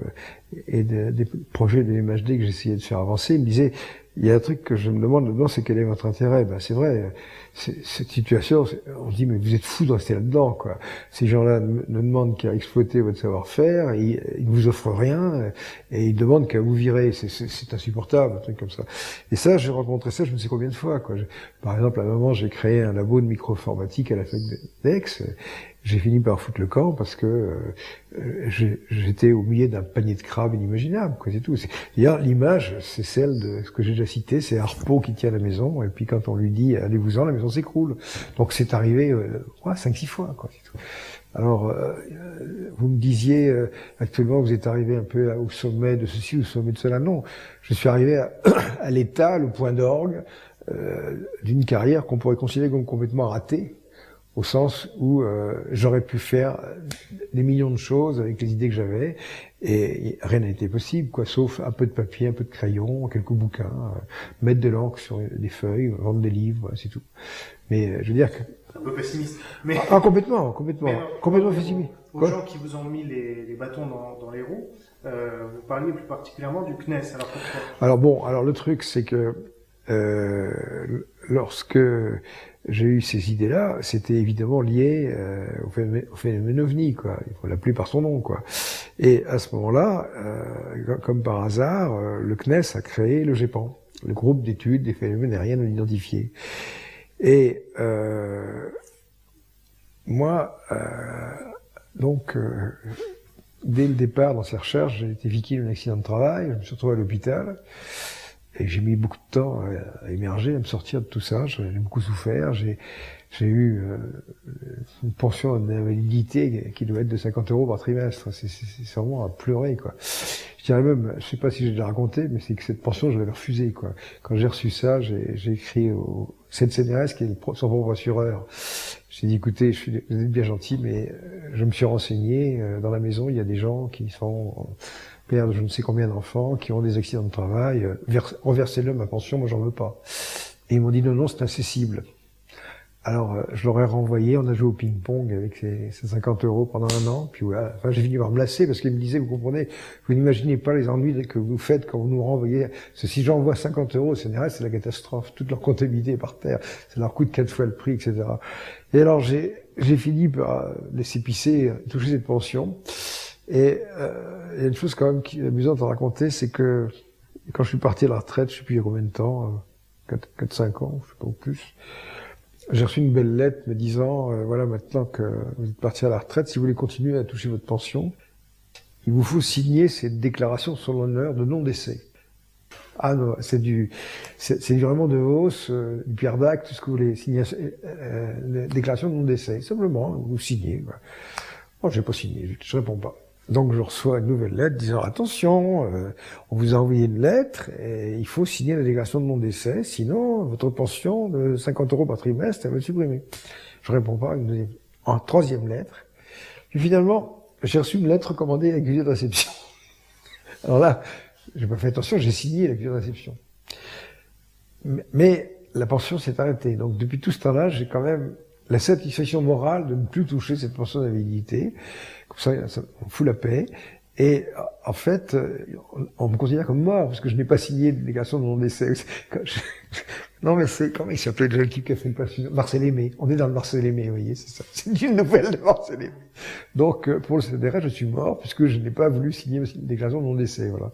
et des projets de l'MHD que j'essayais de faire avancer. Il me disait, il y a un truc que je me demande dedans, c'est quel est votre intérêt? Ben c'est vrai, cette situation, on se dit, mais vous êtes fous de rester là-dedans, quoi. Ces gens-là ne demandent qu'à exploiter votre savoir-faire, ils ne vous offrent rien, et ils demandent qu'à vous virer. C'est insupportable, un truc comme ça. Et ça, j'ai rencontré ça je ne sais combien de fois, quoi. Par exemple, à un moment, j'ai créé un labo de micro-informatique à la fac d'Aix. J'ai fini par foutre le camp parce que j'étais au milieu d'un panier de crabes inimaginable, quoi, c'est tout. D'ailleurs, l'image, c'est celle de ce que j'ai déjà cité, c'est Harpo qui tient la maison, et puis quand on lui dit « allez-vous-en », la maison s'écroule. Donc c'est arrivé 5-6 fois, quoi, c'est tout. Alors, vous me disiez, actuellement, vous êtes arrivé un peu au sommet de ceci, au sommet de cela. Non, je suis arrivé à l'état, le point d'orgue d'une carrière qu'on pourrait considérer comme complètement ratée, au sens où j'aurais pu faire des millions de choses avec les idées que j'avais, et rien n'a été possible, quoi, sauf un peu de papier, un peu de crayon, quelques bouquins, mettre de l'encre sur des feuilles, vendre des livres, voilà, c'est tout. Mais je veux dire que... Un peu pessimiste. Mais... complètement pessimiste. Aux gens qui vous ont mis les bâtons dans les roues, vous parliez plus particulièrement du CNES, alors pourquoi? Alors le truc, c'est que lorsque j'ai eu ces idées-là, c'était évidemment lié au phénomène OVNI, quoi. Il faut l'appeler par son nom, quoi. Et à ce moment-là, comme par hasard, le CNES a créé le GEPAN, le groupe d'études des phénomènes aériens non identifiés. Et moi, dès le départ dans ces recherches, j'ai été victime d'un accident de travail, je me suis retrouvé à l'hôpital. Et j'ai mis beaucoup de temps à émerger, à me sortir de tout ça. J'ai beaucoup souffert. J'ai eu une pension d'invalidité qui doit être de 50 € par trimestre. C'est vraiment à pleurer, quoi. Je dirais même, je sais pas si j'ai déjà raconté, mais c'est que cette pension, je l'avais refusée, quoi. Quand j'ai reçu ça, j'ai écrit au CNRS, qui est son propre assureur. J'ai dit, écoutez, vous êtes bien gentil, mais je me suis renseigné. Dans la maison, il y a des gens qui sont père de je ne sais combien d'enfants, qui ont des accidents de travail, reversez-le ma pension, moi j'en veux pas. Et ils m'ont dit non, c'est incessible. Alors je leur ai renvoyé, on a joué au ping-pong avec ces 50 € pendant un an, puis voilà, enfin j'ai fini par me lasser parce qu'ils me disaient, vous comprenez, vous n'imaginez pas les ennuis que vous faites quand vous nous renvoyez. Parce que si j'envoie 50 € au CNRS, c'est la catastrophe, toute leur comptabilité est par terre, ça leur coûte 4 fois le prix, etc. Et alors j'ai fini par laisser pisser, toucher cette pension. Et il y a une chose quand même qui est amusante à raconter, c'est que quand je suis parti à la retraite, je sais plus il y a combien de temps, 4-5 ans, je sais pas, ou plus, j'ai reçu une belle lettre me disant, voilà, maintenant que vous êtes parti à la retraite, si vous voulez continuer à toucher votre pension, il vous faut signer cette déclaration sur l'honneur de non-décès. Ah non, c'est vraiment de hausse, du Pierre Dac, tout ce que vous voulez, signer, déclaration de non-décès. Simplement, vous signez. Voilà. Bon, j'ai pas signé, je réponds pas. Donc je reçois une nouvelle lettre disant attention, on vous a envoyé une lettre et il faut signer la déclaration de non-décès, sinon votre pension de 50 € par trimestre, elle va être supprimée. Je réponds pas, une deuxième. En troisième lettre. Puis finalement, j'ai reçu une lettre recommandée avec accusé de réception. Alors là, j'ai pas fait attention, j'ai signé l'accusé de réception. Mais la pension s'est arrêtée. Donc depuis tout ce temps-là, j'ai quand même la satisfaction morale de ne plus toucher cette pension d'invalidité. Comme ça, on fout la paix. Et en fait, on me considère comme mort, parce que je n'ai pas signé de déclaration de mon décès. Non, mais c'est, comment il s'appelait déjà le type qui a fait le passage? Marcel Aimé. On est dans le Marcel Aimé, vous voyez, c'est ça. C'est une nouvelle de Marcel Aimé. Donc, pour le CNRS, je suis mort, puisque je n'ai pas voulu signer une déclaration de mon décès, voilà.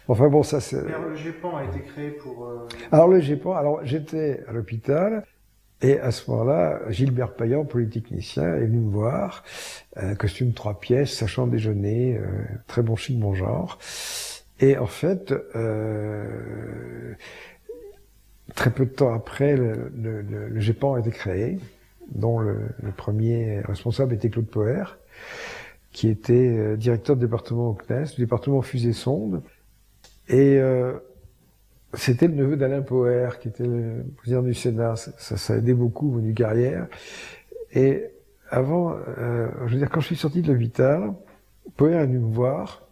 Enfin bon, ça c'est... Alors, le GEPAN a été créé pour... Alors, le GEPAN, j'étais à l'hôpital, et à ce moment-là, Gilbert Payan, polytechnicien, est venu me voir, costume 3 pièces, sachant déjeuner, très bon chic, bon genre. Et en fait, très peu de temps après, le GEPAN a été créé, dont le premier responsable était Claude Poher, qui était directeur de département au CNES, du département fusée-sonde. Et c'était le neveu d'Alain Poher, qui était le président du Sénat. Ça a aidé beaucoup mon carrière. Et avant, je veux dire, quand je suis sorti de l'hôpital, Poher est venu me voir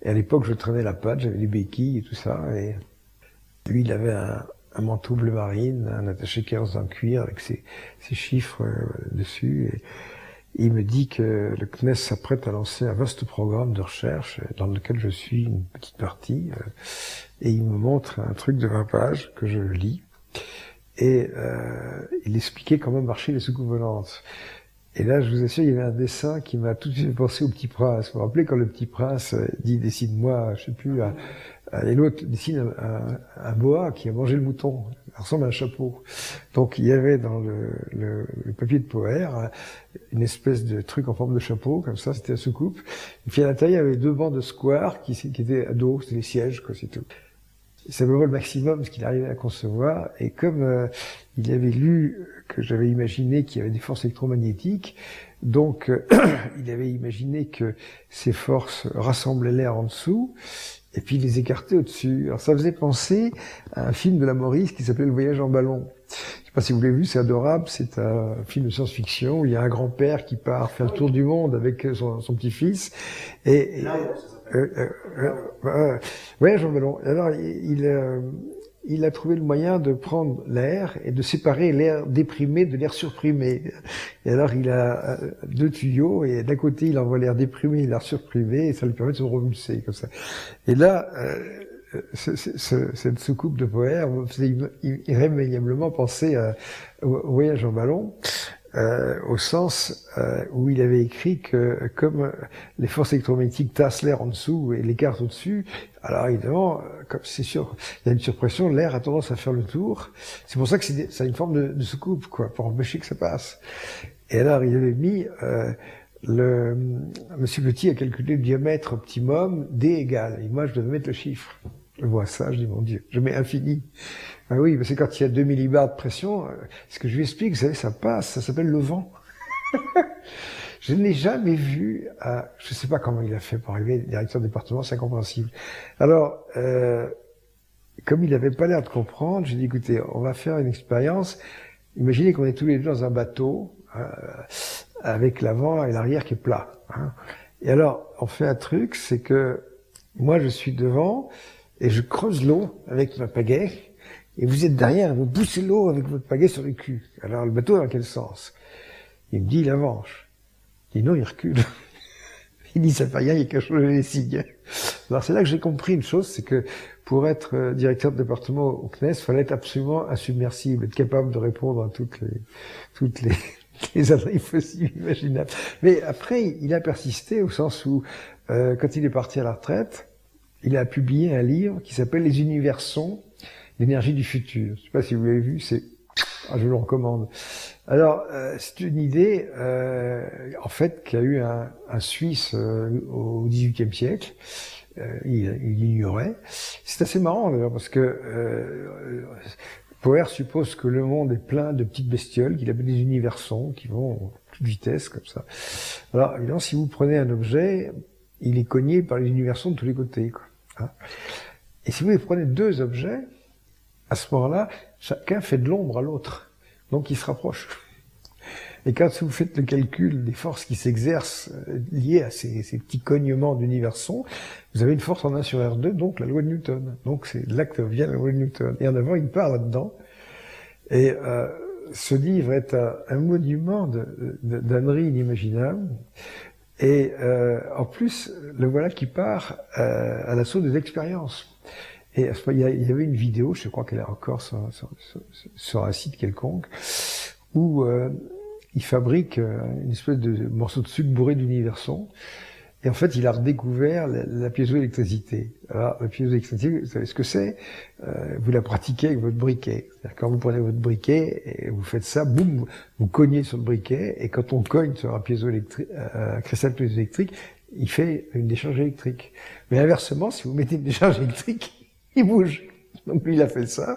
Et à l'époque, je traînais la patte, j'avais des béquilles et tout ça. Et lui, il avait un manteau bleu marine, un attaché 15 en cuir avec ses chiffres dessus. Et il me dit que le CNES s'apprête à lancer un vaste programme de recherche dans lequel je suis une petite partie. Et il me montre un truc de 20 pages que je lis. Et il expliquait comment marchaient les soucoupes volantes. Et là, je vous assure, il y avait un dessin qui m'a tout de suite pensé au Petit Prince. Vous vous rappelez quand le Petit Prince dit « dessine-moi », je sais plus, et l'autre dessine un boa qui a mangé le mouton. Ça ressemble à un chapeau. Donc il y avait dans le papier de Poher une espèce de truc en forme de chapeau, comme ça, c'était la soucoupe. Et puis à l'intérieur, il y avait 2 bancs de square qui étaient à dos, c'était les sièges, quoi, c'est tout. C'est vraiment le maximum ce qu'il arrivait à concevoir. Et comme il avait lu que j'avais imaginé qu'il y avait des forces électromagnétiques, donc il avait imaginé que ces forces rassemblaient l'air en dessous, et puis les écartaient au-dessus. Alors ça faisait penser à un film de la Maurice qui s'appelait Le Voyage en ballon. Je sais pas si vous l'avez vu, c'est adorable, c'est un film de science-fiction où il y a un grand-père qui part faire le tour du monde avec son petit-fils. Et Voyage en ballon. Alors il a trouvé le moyen de prendre l'air et de séparer l'air déprimé de l'air surprimé. Et alors il a 2 tuyaux et d'un côté il envoie l'air déprimé et l'air surprimé et ça lui permet de se propulser comme ça. Et là, cette soucoupe de Poher me faisait irrémédiablement penser au Voyage en ballon. Au sens où il avait écrit que comme les forces électromagnétiques tassent l'air en dessous et l'écartent au-dessus, alors évidemment, comme c'est sûr, il y a une surpression, l'air a tendance à faire le tour. C'est pour ça que c'est une forme de soucoupe, quoi, pour empêcher que ça passe. Et alors il avait mis Monsieur Petit a calculé le diamètre optimum D égale. Et moi je devais mettre le chiffre. Je vois ça, je dis mon Dieu, je mets infini. Ah oui, parce que quand il y a 2 millibars de pression, ce que je lui explique, vous savez, ça passe, ça s'appelle le vent. Je n'ai jamais vu, je ne sais pas comment il a fait pour arriver directeur de département, c'est incompréhensible. Alors, comme il n'avait pas l'air de comprendre, j'ai dit, écoutez, on va faire une expérience. Imaginez qu'on est tous les deux dans un bateau, avec l'avant et l'arrière qui est plat. Hein. Et alors, on fait un truc, c'est que moi, je suis devant, et je creuse l'eau avec ma pagaie, et vous êtes derrière, vous poussez l'eau avec votre pagaie sur le cul. Alors le bateau, dans quel sens? Il me dit, il avance. Je dis, non, il recule. Il dit, ça fait rien, il y a qu'à changer les signes. Alors c'est là que j'ai compris une chose, c'est que pour être directeur de département au CNES, il fallait être absolument insubmersible, être capable de répondre à toutes les adresses possibles, imaginables. Mais après, il a persisté au sens où, quand il est parti à la retraite, il a publié un livre qui s'appelle Les Universons, l'énergie du futur. Je ne sais pas si vous l'avez vu, je vous le recommande. Alors, c'est une idée, en fait, qu'a eu un Suisse au XVIIIe siècle. Il l'ignorait. C'est assez marrant d'ailleurs parce que Poher suppose que le monde est plein de petites bestioles qu'il appelle des universons qui vont à toute vitesse comme ça. Alors, évidemment, si vous prenez un objet, il est cogné par les universons de tous les côtés, quoi. Hein. Et si vous prenez 2 objets, à ce moment-là, chacun fait de l'ombre à l'autre. Donc, ils se rapprochent. Et quand vous faites le calcul des forces qui s'exercent liées à ces petits cognements d'universons, vous avez une force en 1 sur R2, donc la loi de Newton. Donc, c'est là que vient la loi de Newton. Et en avant, il part là-dedans. Et ce livre est un monument d'ânerie inimaginable. Et en plus, le voilà qui part à l'assaut des expériences. Et à ce moment, il y avait une vidéo, je crois qu'elle est encore sur un site quelconque, où il fabrique une espèce de morceau de sucre bourré d'universons. Et en fait, il a redécouvert la piézoélectricité. Alors, la piézoélectricité, vous savez ce que c'est? Vous la pratiquez avec votre briquet. C'est-à-dire quand vous prenez votre briquet et vous faites ça, boum, vous cognez sur le briquet, et quand on cogne sur un cristal piézoélectrique, il fait une décharge électrique. Mais inversement, si vous mettez une décharge électrique, il bouge. Donc lui, il a fait ça.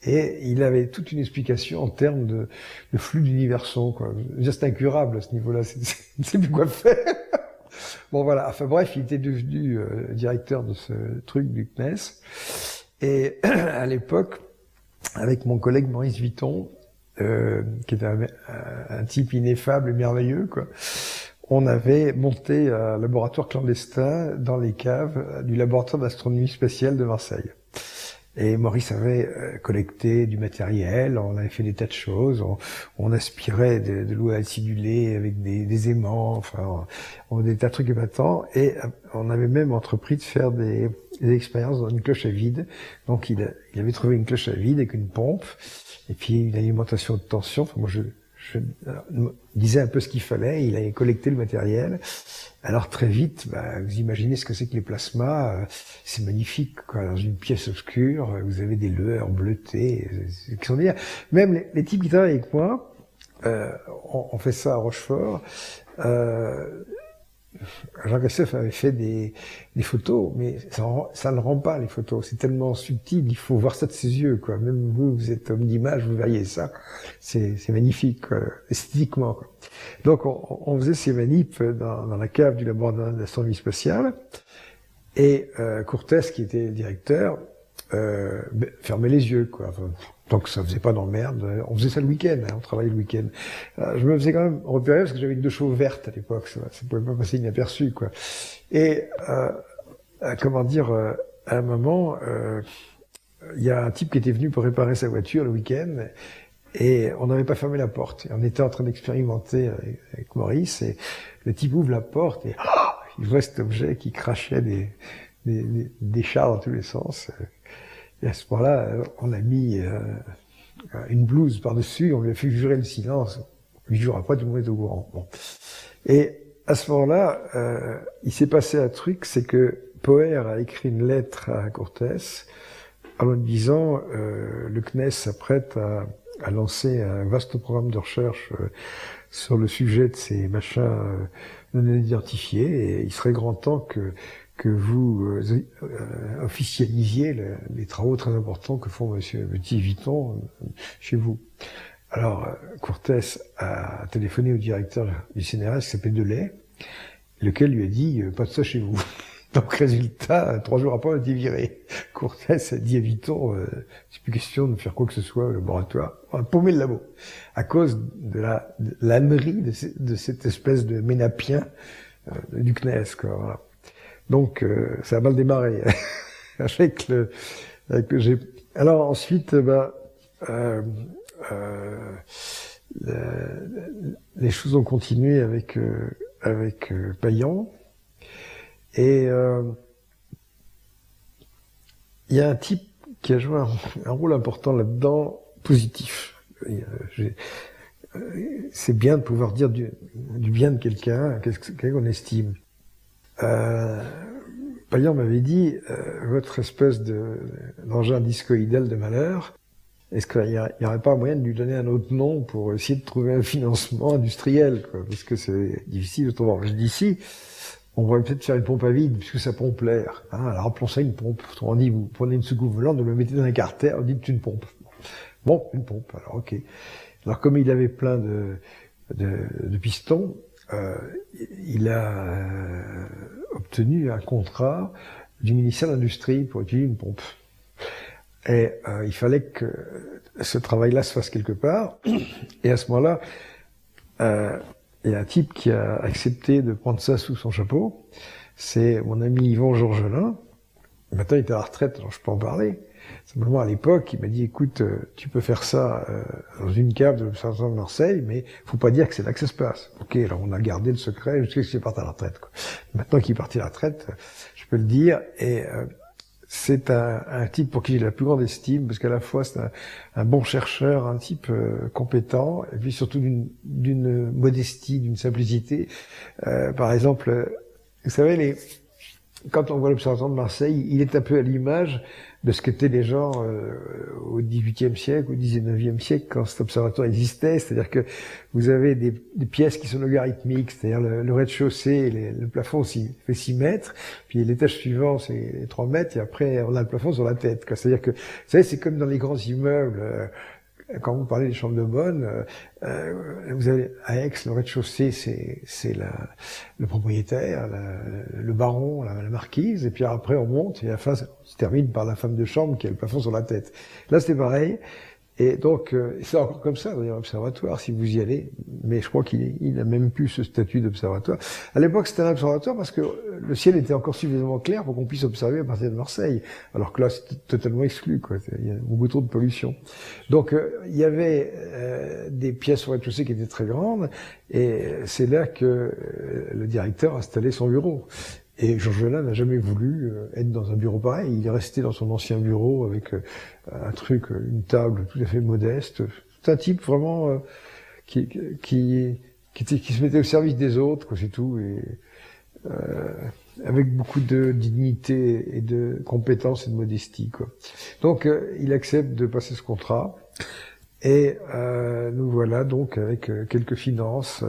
Et il avait toute une explication en termes de flux d'universons, quoi. C'est incurable à ce niveau-là. Je ne sais plus quoi faire. Bon, voilà. Enfin bref, il était devenu directeur de ce truc du CNES. Et à l'époque, avec mon collègue Maurice Vitton, qui était un type ineffable et merveilleux, quoi, on avait monté un laboratoire clandestin dans les caves du laboratoire d'astronomie spatiale de Marseille. Et Maurice avait collecté du matériel, on avait fait des tas de choses, on aspirait de l'eau acidulée avec des aimants, enfin, on des tas de trucs épatants, et on avait même entrepris de faire des expériences dans une cloche à vide. Donc il avait trouvé une cloche à vide avec une pompe, et puis une alimentation de tension. Enfin, moi je disais un peu ce qu'il fallait, il avait collecté le matériel. Alors très vite, vous imaginez ce que c'est que les plasmas, c'est magnifique, quoi. Dans une pièce obscure, vous avez des lueurs bleutées, qui sont bien. Même les types qui travaillent avec moi, on fait ça à Rochefort. Jean-Christophe avait fait des photos, mais ça ne rend pas les photos. C'est tellement subtil, il faut voir ça de ses yeux, quoi. Même vous êtes homme d'image, vous verriez ça. C'est magnifique, quoi, esthétiquement, quoi. Donc, on faisait ces manips dans la cave du laboratoire d'astronomie spatiale. Et Courtès, qui était le directeur, fermait les yeux, quoi. Enfin, tant que ça faisait pas d'emmerde, on faisait ça le week-end, hein, on travaillait le week-end. Je me faisais quand même repérer parce que j'avais une deux chevaux vertes à l'époque, ça pouvait pas passer inaperçu, quoi. Et comment dire, à un moment, il y a un type qui était venu pour réparer sa voiture le week-end, et on n'avait pas fermé la porte. Et on était en train d'expérimenter avec Maurice, et le type ouvre la porte et il voit cet objet qui crachait des chars dans tous les sens. Et à ce moment-là, on a mis une blouse par-dessus, on lui a fait jurer le silence. 8 jours après, tout le monde est au courant. Bon. Et à ce moment-là, il s'est passé un truc, c'est que Poher a écrit une lettre à Courtès en lui disant le CNES s'apprête à lancer un vaste programme de recherche sur le sujet de ces machins non identifiés, et il serait grand temps que vous officialisiez les travaux très importants que font monsieur Petit-Viton chez vous. Alors, Courtès a téléphoné au directeur du CNRS qui s'appelait Delay, lequel lui a dit « pas de ça chez vous ». Donc, résultat, 3 jours après, on a été viré. Courtès a dit à Viton c'est plus question de faire quoi que ce soit au laboratoire. On a paumé le labo. À cause de l'ânerie de cette espèce de ménapien du CNES, quoi. Voilà. Donc, ça a mal démarré. Alors ensuite, les choses ont continué avec Payan. Et il y a un type qui a joué un rôle important là-dedans, positif. C'est bien de pouvoir dire du bien de quelqu'un qu'on estime. Payan m'avait dit, votre espèce d'engin discoïdal de malheur, est-ce qu'il n'y aurait pas moyen de lui donner un autre nom pour essayer de trouver un financement industriel, quoi, parce que c'est difficile autrement. Je dis si, on pourrait peut-être faire une pompe à vide, puisque ça pompe l'air. Hein, alors appelons ça une pompe. On dit, vous prenez une soucoupe volante, vous le mettez dans un carter, vous dites une pompe. Bon, une pompe, alors ok. Alors comme il avait plein de pistons, il a obtenu un contrat du ministère de l'Industrie pour utiliser une pompe. Et il fallait que ce travail-là se fasse quelque part. Et à ce moment-là, il y a un type qui a accepté de prendre ça sous son chapeau. C'est mon ami Yvon Georgelin. Maintenant, il est à la retraite, alors je peux en parler. Simplement, à l'époque, il m'a dit, écoute, tu peux faire ça dans une cave de l'Observatoire de Marseille, mais faut pas dire que c'est là que ça se passe. Ok, alors on a gardé le secret jusqu'à ce qu'il parte à la retraite, quoi. Maintenant qu'il est parti à la retraite, je peux le dire, et c'est un type pour qui j'ai la plus grande estime, parce qu'à la fois c'est un bon chercheur, un type compétent, et puis surtout d'une modestie, d'une simplicité. Par exemple, vous savez, quand on voit l'Observatoire de Marseille, il est un peu à l'image de ce qu'étaient les gens au XVIIIe siècle, au XIXe siècle, quand cet observatoire existait. C'est-à-dire que vous avez des pièces qui sont logarithmiques, c'est-à-dire le rez-de-chaussée, le plafond fait 6 mètres, puis l'étage suivant, c'est 3 mètres, et après, on a le plafond sur la tête, quoi. C'est-à-dire que, vous savez, c'est comme dans les grands immeubles, quand vous parlez des chambres de bonne, vous avez à Aix, le rez-de-chaussée, c'est le propriétaire, le baron, la marquise, et puis après on monte, et à la fin, ça se termine par la femme de chambre qui a le plafond sur la tête. Là, c'était pareil. Et donc, c'est encore comme ça, d'ailleurs, l'observatoire, si vous y allez, mais je crois qu'il a même plus ce statut d'observatoire. À l'époque, c'était un observatoire parce que le ciel était encore suffisamment clair pour qu'on puisse observer à partir de Marseille, alors que là, c'était totalement exclu, quoi. Il y a beaucoup trop de pollution. Donc, il y avait des pièces au rez-de-chaussée qui étaient très grandes, et c'est là que le directeur a installé son bureau. Et Georges Velin n'a jamais voulu être dans un bureau pareil. Il est resté dans son ancien bureau avec un truc, une table tout à fait modeste. C'est un type vraiment qui se mettait au service des autres, quoi, c'est tout. Et avec beaucoup de dignité et de compétence et de modestie, quoi. Donc, il accepte de passer ce contrat. Et nous voilà donc avec quelques finances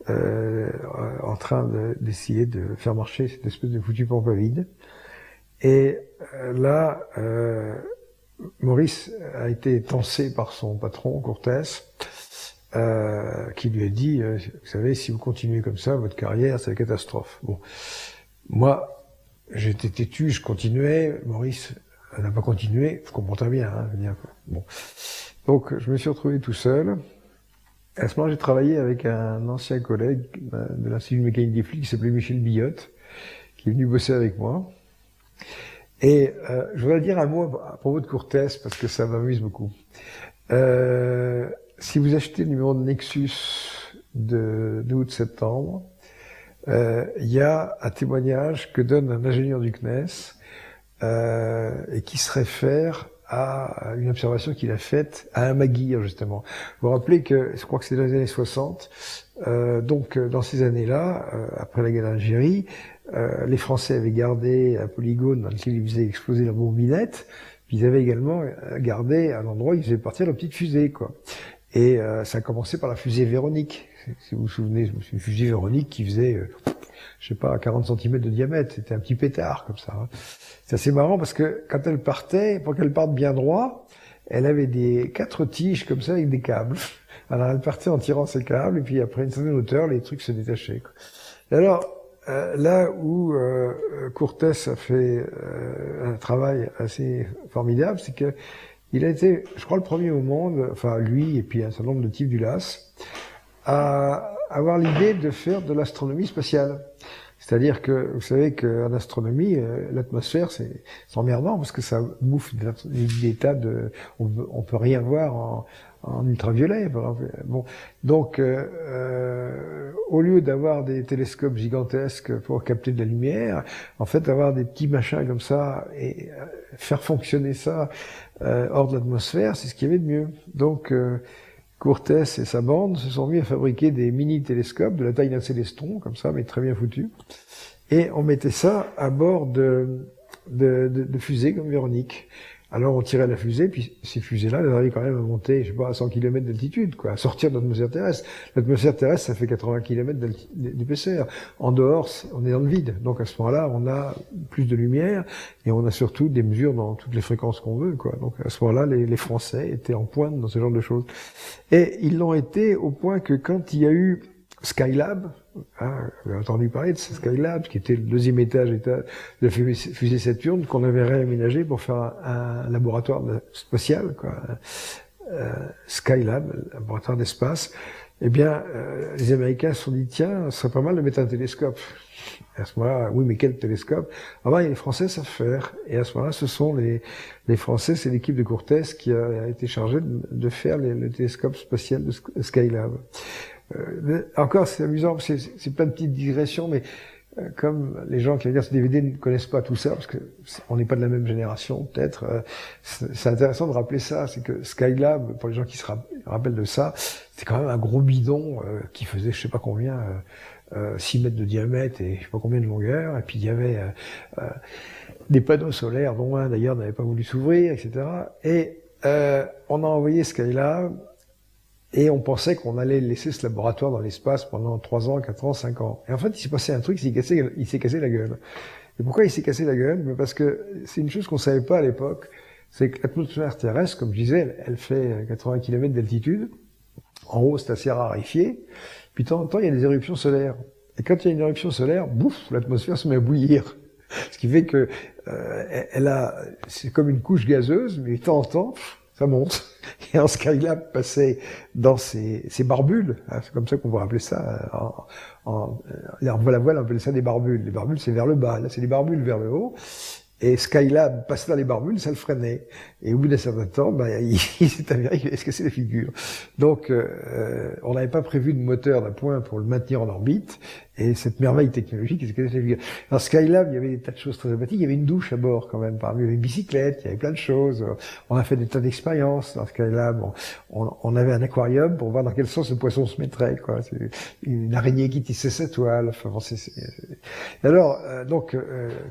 en train d'essayer de faire marcher cette espèce de foutu Pampavide. Et là, Maurice a été tensé par son patron, Courtès, qui lui a dit, vous savez, si vous continuez comme ça, votre carrière, c'est la catastrophe. Bon, moi, j'étais têtu, je continuais. Maurice n'a pas continué, vous comprenez bien, hein, bien, quoi. Bon. Donc, je me suis retrouvé tout seul. À ce moment, j'ai travaillé avec un ancien collègue de l'Institut de mécanique des flics qui s'appelait Michel Billotte, qui est venu bosser avec moi. Et je voudrais dire un mot à propos de Courtès, parce que ça m'amuse beaucoup. Si vous achetez le numéro de Nexus de août-septembre, il y a un témoignage que donne un ingénieur du CNES et qui se réfère à une observation qu'il a faite à Amaguir, justement. Vous vous rappelez que, je crois que c'est dans les années 60, donc dans ces années-là, après la guerre d'Algérie, les Français avaient gardé un polygone dans lequel ils faisaient exploser leurs bourbinettes, puis ils avaient également gardé un endroit où ils faisaient partir leur petite fusée, quoi. Et ça a commencé par la fusée Véronique. Si vous vous souvenez, c'est une fusée Véronique qui faisait, je sais pas, 40 cm de diamètre. C'était un petit pétard, comme ça, hein. C'est assez marrant parce que quand elle partait, pour qu'elle parte bien droit, elle avait 4 tiges comme ça avec des câbles. Alors elle partait en tirant ses câbles et puis après une certaine hauteur, les trucs se détachaient, quoi. Et alors, là où Courtès a fait un travail assez formidable, c'est que il a été, je crois, le premier au monde, enfin lui et puis un certain nombre de types du LAS, à avoir l'idée de faire de l'astronomie spatiale. C'est-à-dire que, vous savez qu'en astronomie, l'atmosphère, c'est emmerdant parce que ça bouffe des tas de... On peut rien voir en ultraviolet. Bon, donc, au lieu d'avoir des télescopes gigantesques pour capter de la lumière, en fait, avoir des petits machins comme ça et faire fonctionner ça hors de l'atmosphère, c'est ce qu'il y avait de mieux. Donc, Courtès et sa bande se sont mis à fabriquer des mini-télescopes de la taille d'un célestron, comme ça, mais très bien foutus. Et on mettait ça à bord de fusées comme Véronique. Alors on tirait la fusée, puis ces fusées-là, elles arrivaient quand même à monter, je sais pas, à 100 km d'altitude, quoi, à sortir de l'atmosphère terrestre. L'atmosphère terrestre, ça fait 80 km d'épaisseur. En dehors, on est dans le vide. Donc à ce moment-là, on a plus de lumière, et on a surtout des mesures dans toutes les fréquences qu'on veut, quoi. Donc à ce moment-là, les Français étaient en pointe dans ce genre de choses. Et ils l'ont été au point que quand il y a eu Skylab, hein, vous avez entendu parler de Skylab, qui était le deuxième étage de la fusée Saturne, qu'on avait réaménagé pour faire un laboratoire spatial, quoi. Skylab, laboratoire d'espace. Eh bien, les Américains se sont dit, tiens, ce serait pas mal de mettre un télescope. Et à ce moment-là, oui, mais quel télescope? Ah ben, les Français savent faire. Et à ce moment-là, ce sont les Français, c'est l'équipe de Courtès qui a été chargée de faire le télescope spatial de Skylab. Encore, c'est amusant, c'est plein de petites digressions, mais comme les gens qui regardent ce DVD ne connaissent pas tout ça, parce que on n'est pas de la même génération, peut-être, c'est intéressant de rappeler ça, c'est que Skylab, pour les gens qui se rappellent de ça, c'est quand même un gros bidon qui faisait je sais pas combien, 6 mètres de diamètre et je sais pas combien de longueur, et puis il y avait des panneaux solaires, dont un d'ailleurs n'avait pas voulu s'ouvrir, etc. Et on a envoyé Skylab, et on pensait qu'on allait laisser ce laboratoire dans l'espace pendant 3 ans, 4 ans, 5 ans. Et en fait, il s'est passé un truc, il s'est cassé la gueule. Et pourquoi il s'est cassé la gueule? Mais parce que c'est une chose qu'on savait pas à l'époque, c'est que l'atmosphère terrestre, comme je disais, elle fait 80 km d'altitude. En haut, c'est assez raréfié. Puis de temps en temps, il y a des éruptions solaires. Et quand il y a une éruption solaire, bouf, l'atmosphère se met à bouillir. Ce qui fait que c'est comme une couche gazeuse, mais de temps en temps, ça monte. Et en Skylab passait dans ces barbules, hein, c'est comme ça qu'on va appeler ça, les voile appelait ça des barbules. Les barbules, c'est vers le bas, là c'est des barbules vers le haut. Et Skylab passait dans les barbules, ça le freinait. Et au bout d'un certain temps, il s'est avéré qu'il allait se casser la figure. Donc, on n'avait pas prévu de moteur d'appoint pour le maintenir en orbite. Et cette merveille technologique, il s'est cassé la figure. Dans Skylab, il y avait des tas de choses très sympathiques. Il y avait une douche à bord quand même. Parmi, il y avait une bicyclette, il y avait plein de choses. On a fait des tas d'expériences dans Skylab. On avait un aquarium pour voir dans quel sens le poisson se mettrait, quoi. C'est une araignée qui tissait sa toile. Enfin, bon, alors,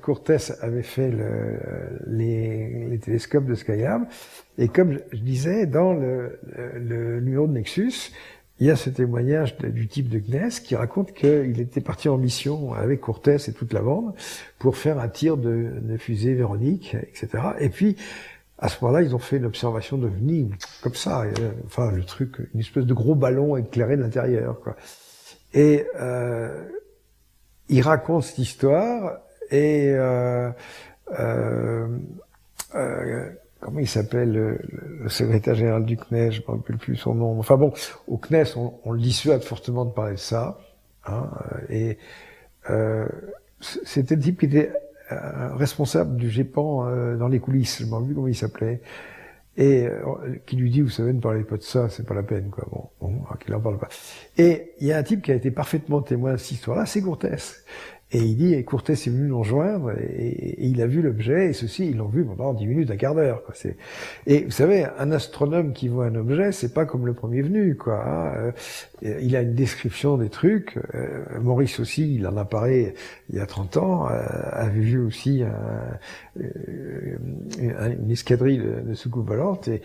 Curtis avait fait les télescopes de Skylab. Et comme je disais, dans le numéro de Nexus, il y a ce témoignage du type de CNES qui raconte qu'il était parti en mission avec Curtis et toute la bande pour faire un tir de fusée Véronique, etc. Et puis, à ce moment-là, ils ont fait une observation d'OVNI, comme ça, enfin, le truc, une espèce de gros ballon éclairé de l'intérieur, quoi. Et il raconte cette histoire et comment il s'appelle, le secrétaire général du CNES, je ne me rappelle plus son nom. Enfin bon, au CNES, on le dissuade fortement de parler de ça. Hein, c'était le type qui était responsable du GEPAN dans les coulisses, je ne me rappelle plus comment il s'appelait, et qui lui dit, vous savez, ne parlez pas de ça, c'est pas la peine, quoi. Bon, qu'il en parle pas. Et il y a un type qui a été parfaitement témoin de cette histoire-là, c'est Curtis. Et il dit, Curtis est venu nous rejoindre, et il a vu l'objet, et ceci, ils l'ont vu pendant 10 minutes, un quart d'heure, quoi. Et vous savez, un astronome qui voit un objet, c'est pas comme le premier venu, quoi. Hein. Il a une description des trucs. Maurice aussi, il en a parlé il y a 30 ans, avait vu aussi une escadrille de soucoupes volantes, et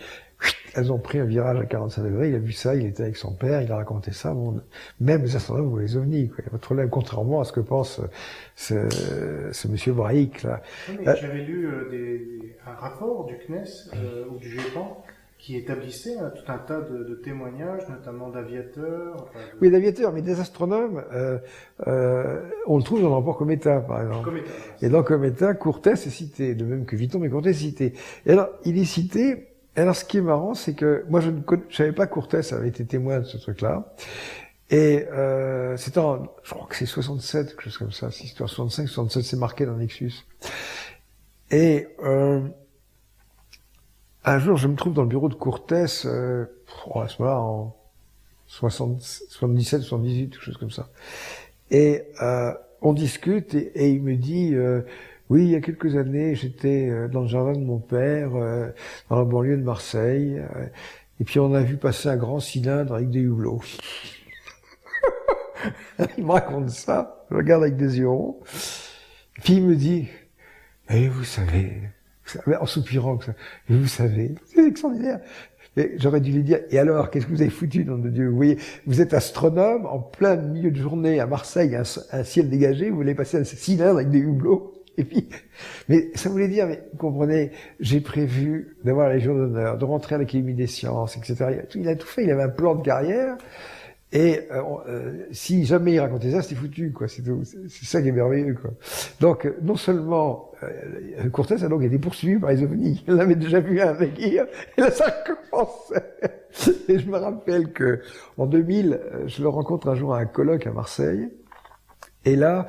elles ont pris un virage à 45 degrés, il a vu ça, il était avec son père, il a raconté ça. Bon, même les astronomes voient les ovnis, quoi. Il n'y a pas de problème, contrairement à ce que pense ce monsieur Braic, là. Oui, mais j'avais lu un rapport du CNES ou du GEPAN qui établissait tout un tas de témoignages, notamment d'aviateurs. Enfin, Oui, d'aviateurs, mais des astronomes, on le trouve dans le rapport Cometa, par exemple. Cometa, et dans Cometa, Curtis est cité, de même que Viton, mais Curtis est cité. Et alors, il est cité. Alors, ce qui est marrant, c'est que moi, je savais pas que Curtis avait été témoin de ce truc-là. Et c'était je crois que c'est 67, quelque chose comme ça, c'est histoire 65, 67, c'est marqué dans Nexus. Et un jour, je me trouve dans le bureau de Curtis, à ce moment-là, en 77, 78, quelque chose comme ça. Et on discute, et il me dit... oui, il y a quelques années, j'étais dans le jardin de mon père, dans la banlieue de Marseille, et puis on a vu passer un grand cylindre avec des hublots. Il me raconte ça, je regarde avec des yeux ronds, puis il me dit, et vous savez, en soupirant que ça, et vous savez, c'est extraordinaire. Et j'aurais dû lui dire, et alors, qu'est-ce que vous avez foutu, nom de Dieu? Vous voyez, vous êtes astronome, en plein milieu de journée à Marseille, un ciel dégagé, vous voulez passer un cylindre avec des hublots. Et puis, mais ça voulait dire, mais vous comprenez, j'ai prévu d'avoir la Légion d'honneur, de rentrer à l'Académie des sciences, etc. Il a tout fait, il avait un plan de carrière, et si jamais il racontait ça, c'était foutu, quoi. C'est ça qui est merveilleux, quoi. Donc, non seulement Curtis a donc été poursuivi par les ovnis, il avait déjà vu un venir, et là ça commençait. Et je me rappelle que en 2000, je le rencontre un jour à un colloque à Marseille, et là,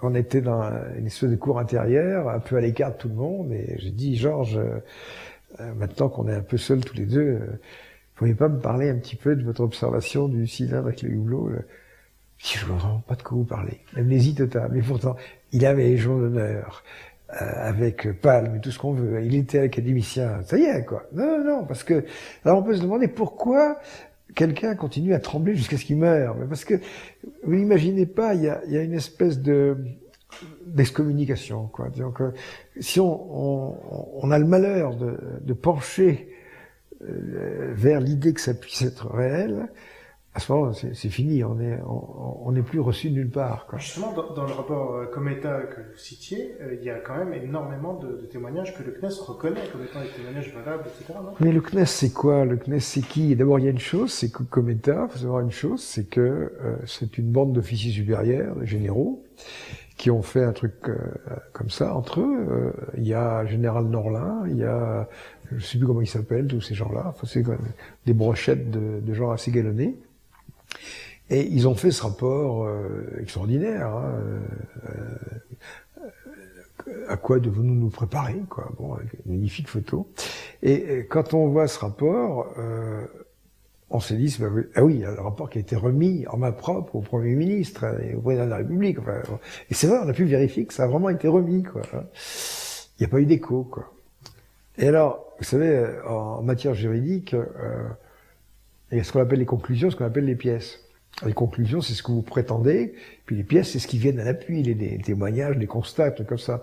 on était dans une espèce de cour intérieure, un peu à l'écart de tout le monde, et j'ai dit, Georges, maintenant qu'on est un peu seuls tous les deux, vous pourriez pas me parler un petit peu de votre observation du cylindre avec les hublots? Je ne vois vraiment pas de quoi vous parler. Amnésie totale. Mais pourtant, il avait les Légion d'honneur, avec Palme et tout ce qu'on veut. Il était académicien. Ça y est, quoi. Non, parce que, alors on peut se demander pourquoi quelqu'un continue à trembler jusqu'à ce qu'il meure. Mais parce que, vous n'imaginez pas, il y a une espèce d'excommunication, quoi. Donc, si on a le malheur de pencher vers l'idée que ça puisse être réel, à ce moment, c'est fini, on n'est plus reçu de nulle part, quoi. Justement, dans le rapport Cometa que vous citiez, il y a quand même énormément de témoignages que le CNES reconnaît comme étant des témoignages valables, etc. Non? Mais le CNES, c'est quoi? Le CNES, c'est qui? D'abord, il y a une chose, c'est que Cometa, il faut savoir une chose, c'est que c'est une bande d'officiers supérieurs, de généraux, qui ont fait un truc comme ça entre eux. Il y a Général Norlin, il y a je sais plus comment ils s'appellent, tous ces gens-là. Enfin, c'est quand même des brochettes de gens assez galonnés. Et ils ont fait ce rapport extraordinaire. Hein, à quoi devons-nous nous préparer, quoi. Bon, avec une magnifique photo. Et quand on voit ce rapport, on se dit, ah oui, il y a le rapport qui a été remis en main propre au Premier ministre et au Président de la République. Enfin, et c'est vrai, on a pu vérifier que ça a vraiment été remis, quoi. Il n'y a pas eu d'écho, quoi. Et alors, vous savez, en matière juridique, il y a ce qu'on appelle les conclusions, ce qu'on appelle les pièces. Les conclusions, c'est ce que vous prétendez, puis les pièces, c'est ce qui vient à l'appui, les témoignages, les constats, trucs comme ça.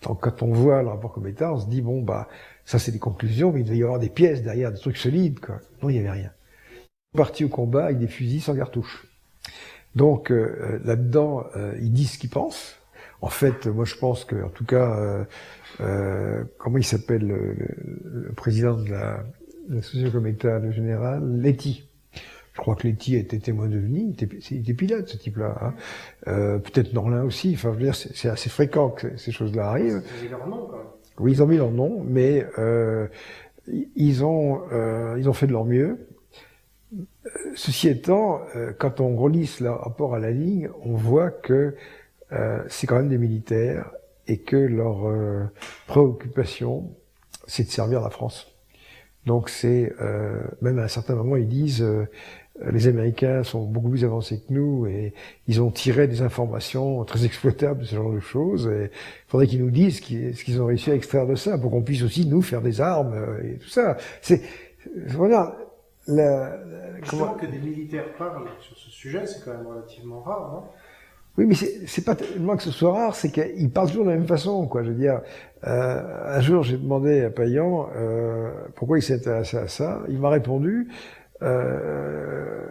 Donc, quand on voit le rapport comme état, on se dit, bon, bah, ça c'est des conclusions, mais il doit y avoir des pièces derrière, des trucs solides, quoi. Non, il n'y avait rien. Ils sont partis au combat avec des fusils sans cartouches. Donc, là-dedans, ils disent ce qu'ils pensent. En fait, moi je pense que, en tout cas, comment il s'appelle, le président de la Société comme état, le général, Letty. Je crois que Letty a été témoin de l'UNI, il était pilote, ce type-là. Hein. Peut-être Norlin aussi. Enfin, je veux dire, c'est assez fréquent que ces choses-là arrivent. Ils ont mis leur nom, quand même. Oui, ils ont mis leur nom, mais ils ont fait de leur mieux. Ceci étant, quand on relit le rapport à la ligne, on voit que c'est quand même des militaires et que leur préoccupation, c'est de servir la France. Donc c'est, même à un certain moment, ils disent les Américains sont beaucoup plus avancés que nous et ils ont tiré des informations très exploitables de ce genre de choses. Et il faudrait qu'ils nous disent ce qu'ils ont réussi à extraire de ça pour qu'on puisse aussi nous faire des armes et tout ça. Voilà. Justement que des militaires parlent sur ce sujet, c'est quand même relativement rare, non? Oui, mais c'est pas tellement que ce soit rare, c'est qu'ils parlent toujours de la même façon, quoi. Je veux dire, un jour, j'ai demandé à Payan pourquoi il s'intéressait à ça. Il m'a répondu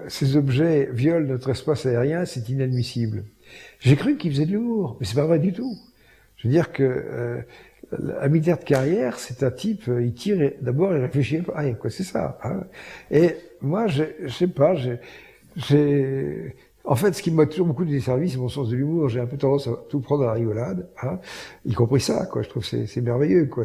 ces objets violent notre espace aérien, c'est inadmissible. J'ai cru qu'il faisait de l'humour, mais c'est pas vrai du tout. Je veux dire que un militaire de carrière, c'est un type, il tire et d'abord il réfléchit pas, quoi, c'est ça. Hein. Et moi, je sais pas, en fait, ce qui m'a toujours beaucoup desservi, c'est mon sens de l'humour. J'ai un peu tendance à tout prendre à la rigolade, hein, y compris ça, quoi. Je trouve que c'est merveilleux, quoi.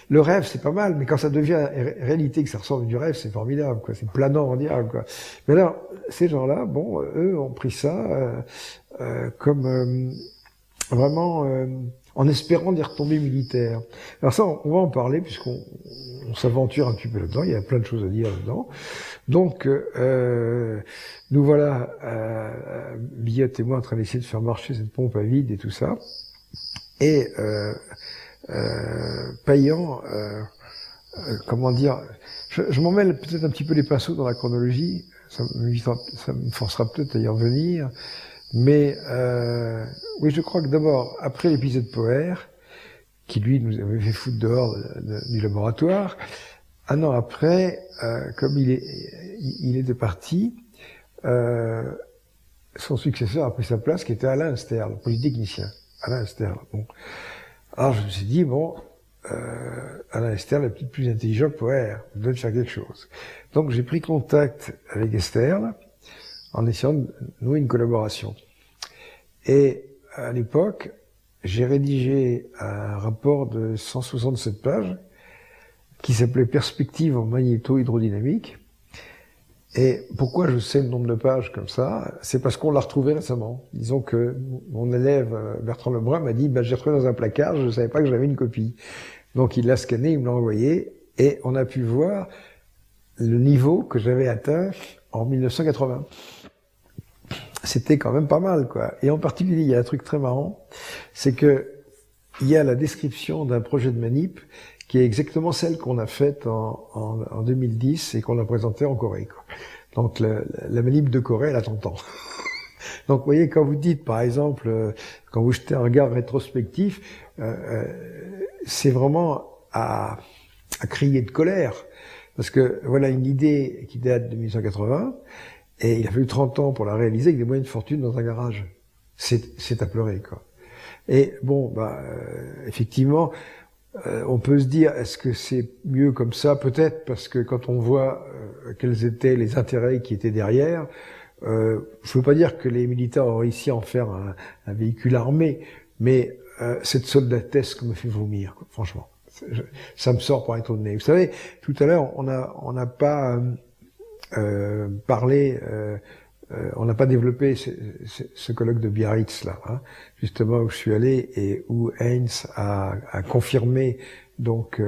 Le rêve, c'est pas mal, mais quand ça devient réalité, que ça ressemble du rêve, c'est formidable, quoi. C'est planant en diable, quoi. Mais alors, ces gens-là, bon, eux ont pris ça comme vraiment en espérant des retombées militaires. Alors ça, on va en parler puisqu'on s'aventure un petit peu là-dedans. Il y a plein de choses à dire là-dedans. Donc, nous voilà, Billotte et moi, en train d'essayer de faire marcher cette pompe à vide et tout ça. Et Payan, comment dire, je m'en mêle peut-être un petit peu les pinceaux dans la chronologie. Ça me forcera peut-être à y revenir. Mais oui, je crois que d'abord, après l'épisode Poher, qui lui nous avait fait foutre dehors du laboratoire, un an après, comme il était parti, son successeur a pris sa place, qui était Alain Aster, le polytechnicien. Alain Aster. Bon. Alors je me suis dit, bon, Alain Aster est peut-être plus intelligent que Poher, il doit faire quelque chose. Donc j'ai pris contact avec Aster, en essayant de nouer une collaboration. Et à l'époque, j'ai rédigé un rapport de 167 pages qui s'appelait Perspective en magnéto-hydrodynamique. Et pourquoi je sais le nombre de pages comme ça? C'est parce qu'on l'a retrouvé récemment. Disons que mon élève Bertrand Lebrun m'a dit j'ai retrouvé dans un placard, je ne savais pas que j'avais une copie. Donc il l'a scanné, il me l'a envoyé, et on a pu voir le niveau que j'avais atteint en 1980. C'était quand même pas mal, quoi. Et en particulier, il y a un truc très marrant, c'est que il y a la description d'un projet de manip qui est exactement celle qu'on a faite en 2010 et qu'on a présentée en Corée, quoi. Donc la manip de Corée, elle a 30 ans. Donc vous voyez, quand vous dites, par exemple, quand vous jetez un regard rétrospectif, c'est vraiment à crier de colère. Parce que voilà une idée qui date de 1980, et il a fallu 30 ans pour la réaliser avec des moyens de fortune dans un garage. C'est à pleurer, quoi. Et bon, effectivement, on peut se dire, est-ce que c'est mieux comme ça? Peut-être, parce que quand on voit quels étaient les intérêts qui étaient derrière, je veux pas dire que les militaires ont réussi à en faire un véhicule armé, mais cette soldatesque me fait vomir, quoi, franchement. ça me sort par les trous de nez. Vous savez, tout à l'heure, on n'a pas parlé, on n'a pas développé ce colloque de Biarritz là, hein, justement où je suis allé et où Heinz a confirmé donc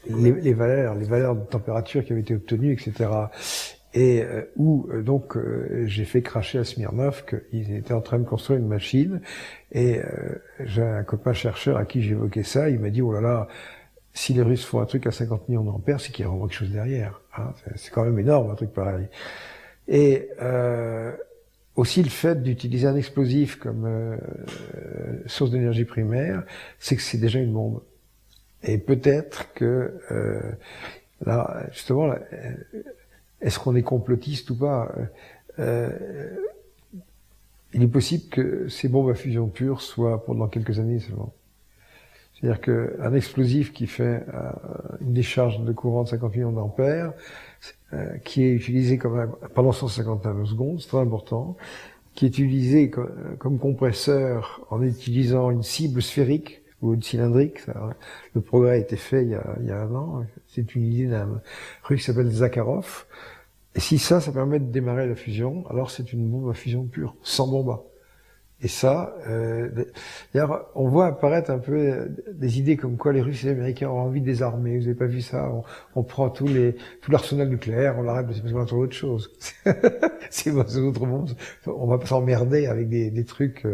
les valeurs de température qui avaient été obtenues, etc. Et donc j'ai fait cracher à Smirnov qu'ils étaient en train de construire une machine. Et j'ai un copain chercheur à qui j'évoquais ça. Il m'a dit, oh là là, si les Russes font un truc à 50 millions d'ampères, c'est qu'il y a vraiment quelque chose derrière. Hein. C'est quand même énorme un truc pareil. Et aussi le fait d'utiliser un explosif comme source d'énergie primaire, c'est que c'est déjà une bombe. Et peut-être que là, justement, là, est-ce qu'on est complotiste ou pas? Il est possible que ces bombes à fusion pure soient pendant quelques années seulement. C'est-à-dire qu'un explosif qui fait une décharge de courant de 50 millions d'ampères, qui est utilisé pendant 150 nanosecondes, c'est très important, qui est utilisé comme compresseur en utilisant une cible sphérique ou une cylindrique. Le progrès a été fait il y a un an. C'est une idée d'un russe qui s'appelle Zakharov. Et si ça permet de démarrer la fusion, alors c'est une bombe à fusion pure, sans bomba. Et ça, d'ailleurs, on voit apparaître un peu des idées comme quoi les Russes et les Américains ont envie de désarmer. Vous avez pas vu ça? On prend tout l'arsenal nucléaire, on l'arrête parce qu'on a trouvé autre chose. C'est autre monde. On va pas s'emmerder avec des trucs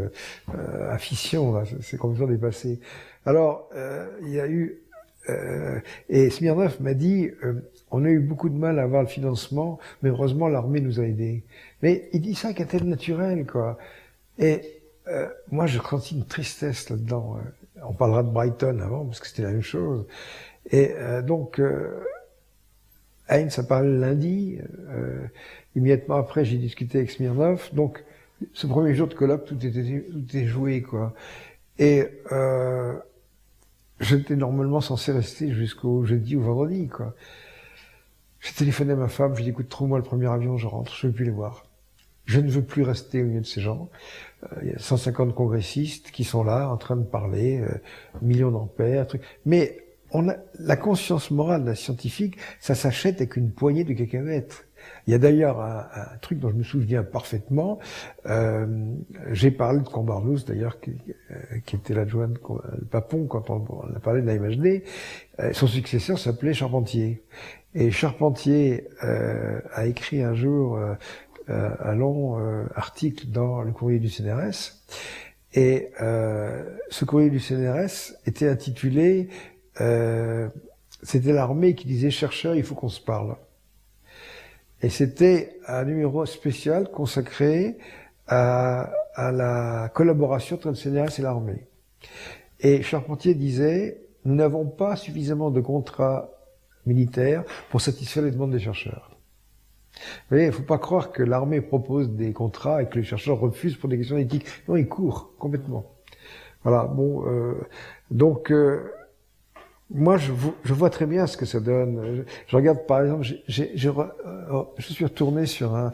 à fission. Là. C'est complètement dépassé. Alors, il y a eu et Smirnov m'a dit, on a eu beaucoup de mal à avoir le financement, mais heureusement l'armée nous a aidés. Mais il dit ça avec un tel naturel, quoi. Et moi, j'ai ressenti une tristesse là-dedans. On parlera de Brighton avant, parce que c'était la même chose. Et donc, Heinz a parlé le lundi. Immédiatement après, j'ai discuté avec Smirnov. Donc, ce premier jour de colloque, tout était joué, quoi. Et j'étais normalement censé rester jusqu'au jeudi ou vendredi, quoi. J'ai téléphoné à ma femme, j'ai dit, écoute, trouve-moi le premier avion, je rentre, je veux plus les voir. Je ne veux plus rester au milieu de ces gens. Il y a 150 congressistes qui sont là, en train de parler, millions d'ampères, trucs. Mais la conscience morale d'un scientifique, ça s'achète avec une poignée de cacahuètes. Il y a d'ailleurs un truc dont je me souviens parfaitement. J'ai parlé de Combarnous, d'ailleurs, qui était l'adjoint de Papon quand on a parlé de la MHD. Son successeur s'appelait Charpentier. Et Charpentier a écrit un jour un long article dans le courrier du CNRS. Et ce courrier du CNRS était intitulé c'était l'armée qui disait « Chercheurs, il faut qu'on se parle ». Et c'était un numéro spécial consacré à la collaboration entre le CNRS et l'armée. Et Charpentier disait « Nous n'avons pas suffisamment de contrats militaires pour satisfaire les demandes des chercheurs ». Vous voyez, il ne faut pas croire que l'armée propose des contrats et que les chercheurs refusent pour des questions éthiques. Non, ils courent complètement. Voilà, bon, donc... moi, je vois très bien ce que ça donne. Je regarde, par exemple, je suis retourné sur un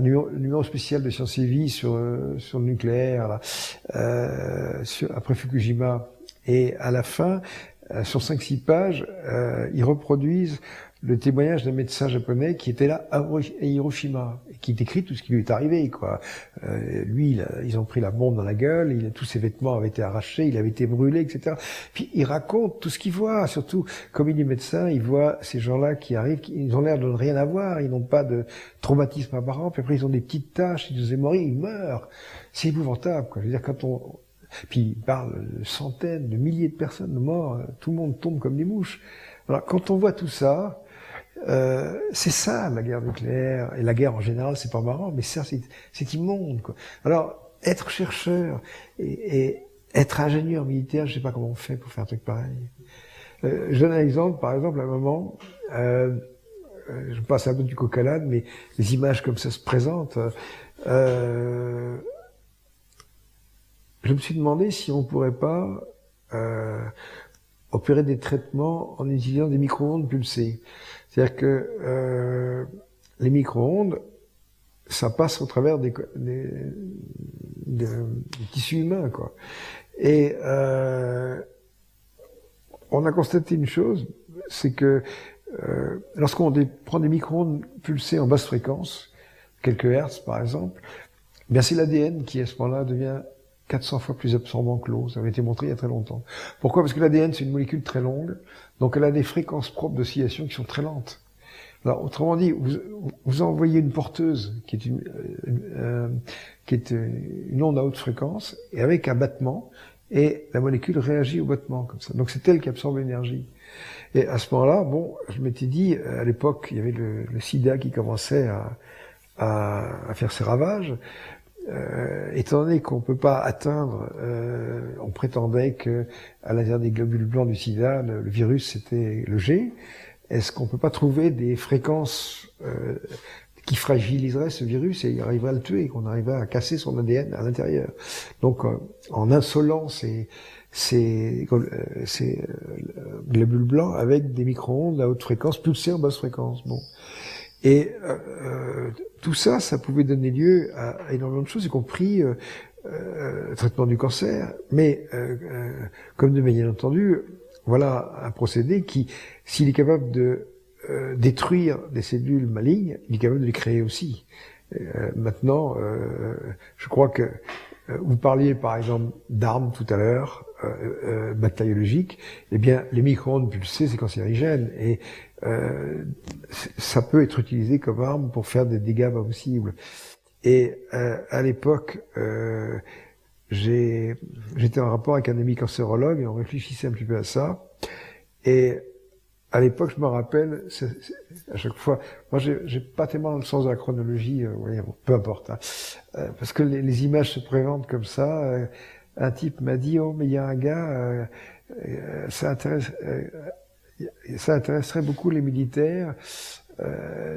numéro spécial de Sciences et Vie sur le nucléaire, là, après Fukushima. Et à la fin, sur 5-6 pages, ils reproduisent le témoignage d'un médecin japonais qui était là à Hiroshima, et qui décrit tout ce qui lui est arrivé, quoi. Lui, ils ont pris la bombe dans la gueule, tous ses vêtements avaient été arrachés, il avait été brûlé, etc. Puis il raconte tout ce qu'il voit, surtout, comme il est médecin, il voit ces gens-là qui arrivent, ils ont l'air de ne rien avoir, ils n'ont pas de traumatisme apparent, puis après ils ont des petites taches, ils ont des hémorroïdes, ils meurent. C'est épouvantable, quoi. Je veux dire, puis il parle de centaines, de milliers de personnes mortes, tout le monde tombe comme des mouches. Alors, quand on voit tout ça, c'est ça la guerre nucléaire, et la guerre en général, c'est pas marrant, mais ça c'est immonde, quoi. Alors être chercheur et être ingénieur militaire, je sais pas comment on fait pour faire un truc pareil. Je donne un exemple, par exemple, à un moment, je passe un peu du coq à l'âne, mais les images comme ça se présentent. Je me suis demandé si on pourrait pas opérer des traitements en utilisant des micro-ondes pulsées. C'est-à-dire que les micro-ondes, ça passe au travers des tissus humains, quoi. Et on a constaté une chose, c'est que lorsqu'on prend des micro-ondes pulsées en basse fréquence, quelques hertz par exemple, bien c'est l'ADN qui à ce moment-là devient 400 fois plus absorbant que l'eau. Ça avait été montré il y a très longtemps. Pourquoi? Parce que l'ADN c'est une molécule très longue, donc elle a des fréquences propres d'oscillation qui sont très lentes. Alors autrement dit, vous envoyez une porteuse qui est une onde à haute fréquence et avec un battement, et la molécule réagit au battement comme ça. Donc c'est elle qui absorbe l'énergie. Et à ce moment-là, bon, je m'étais dit, à l'époque, il y avait le sida qui commençait à faire ses ravages. Étant donné qu'on peut pas atteindre, on prétendait que à l'intérieur des globules blancs du sida, le virus c'était le G. Est-ce qu'on peut pas trouver des fréquences qui fragiliseraient ce virus et arriverait à le tuer, qu'on arriverait à casser son ADN à l'intérieur? Donc, en insolant ces globules blancs avec des micro-ondes à haute fréquence pulsées en basse fréquence. Bon. Et tout ça, ça pouvait donner lieu à énormément de choses, y compris traitement du cancer, mais comme de bien entendu, voilà un procédé qui, s'il est capable de détruire des cellules malignes, il est capable de les créer aussi. Maintenant, je crois que vous parliez par exemple d'armes tout à l'heure, bactériologiques, eh bien les micro-ondes pulsées c'est cancérigène et ça peut être utilisé comme arme pour faire des dégâts pas possibles. Et à l'époque, j'étais en rapport avec un ami cancérologue et on réfléchissait un petit peu à ça. Et à l'époque, je me rappelle, à chaque fois, moi j'ai pas tellement le sens de la chronologie, peu importe, hein, parce que les images se présentent comme ça. Un type m'a dit, oh mais il y a un gars, ça intéresserait beaucoup les militaires,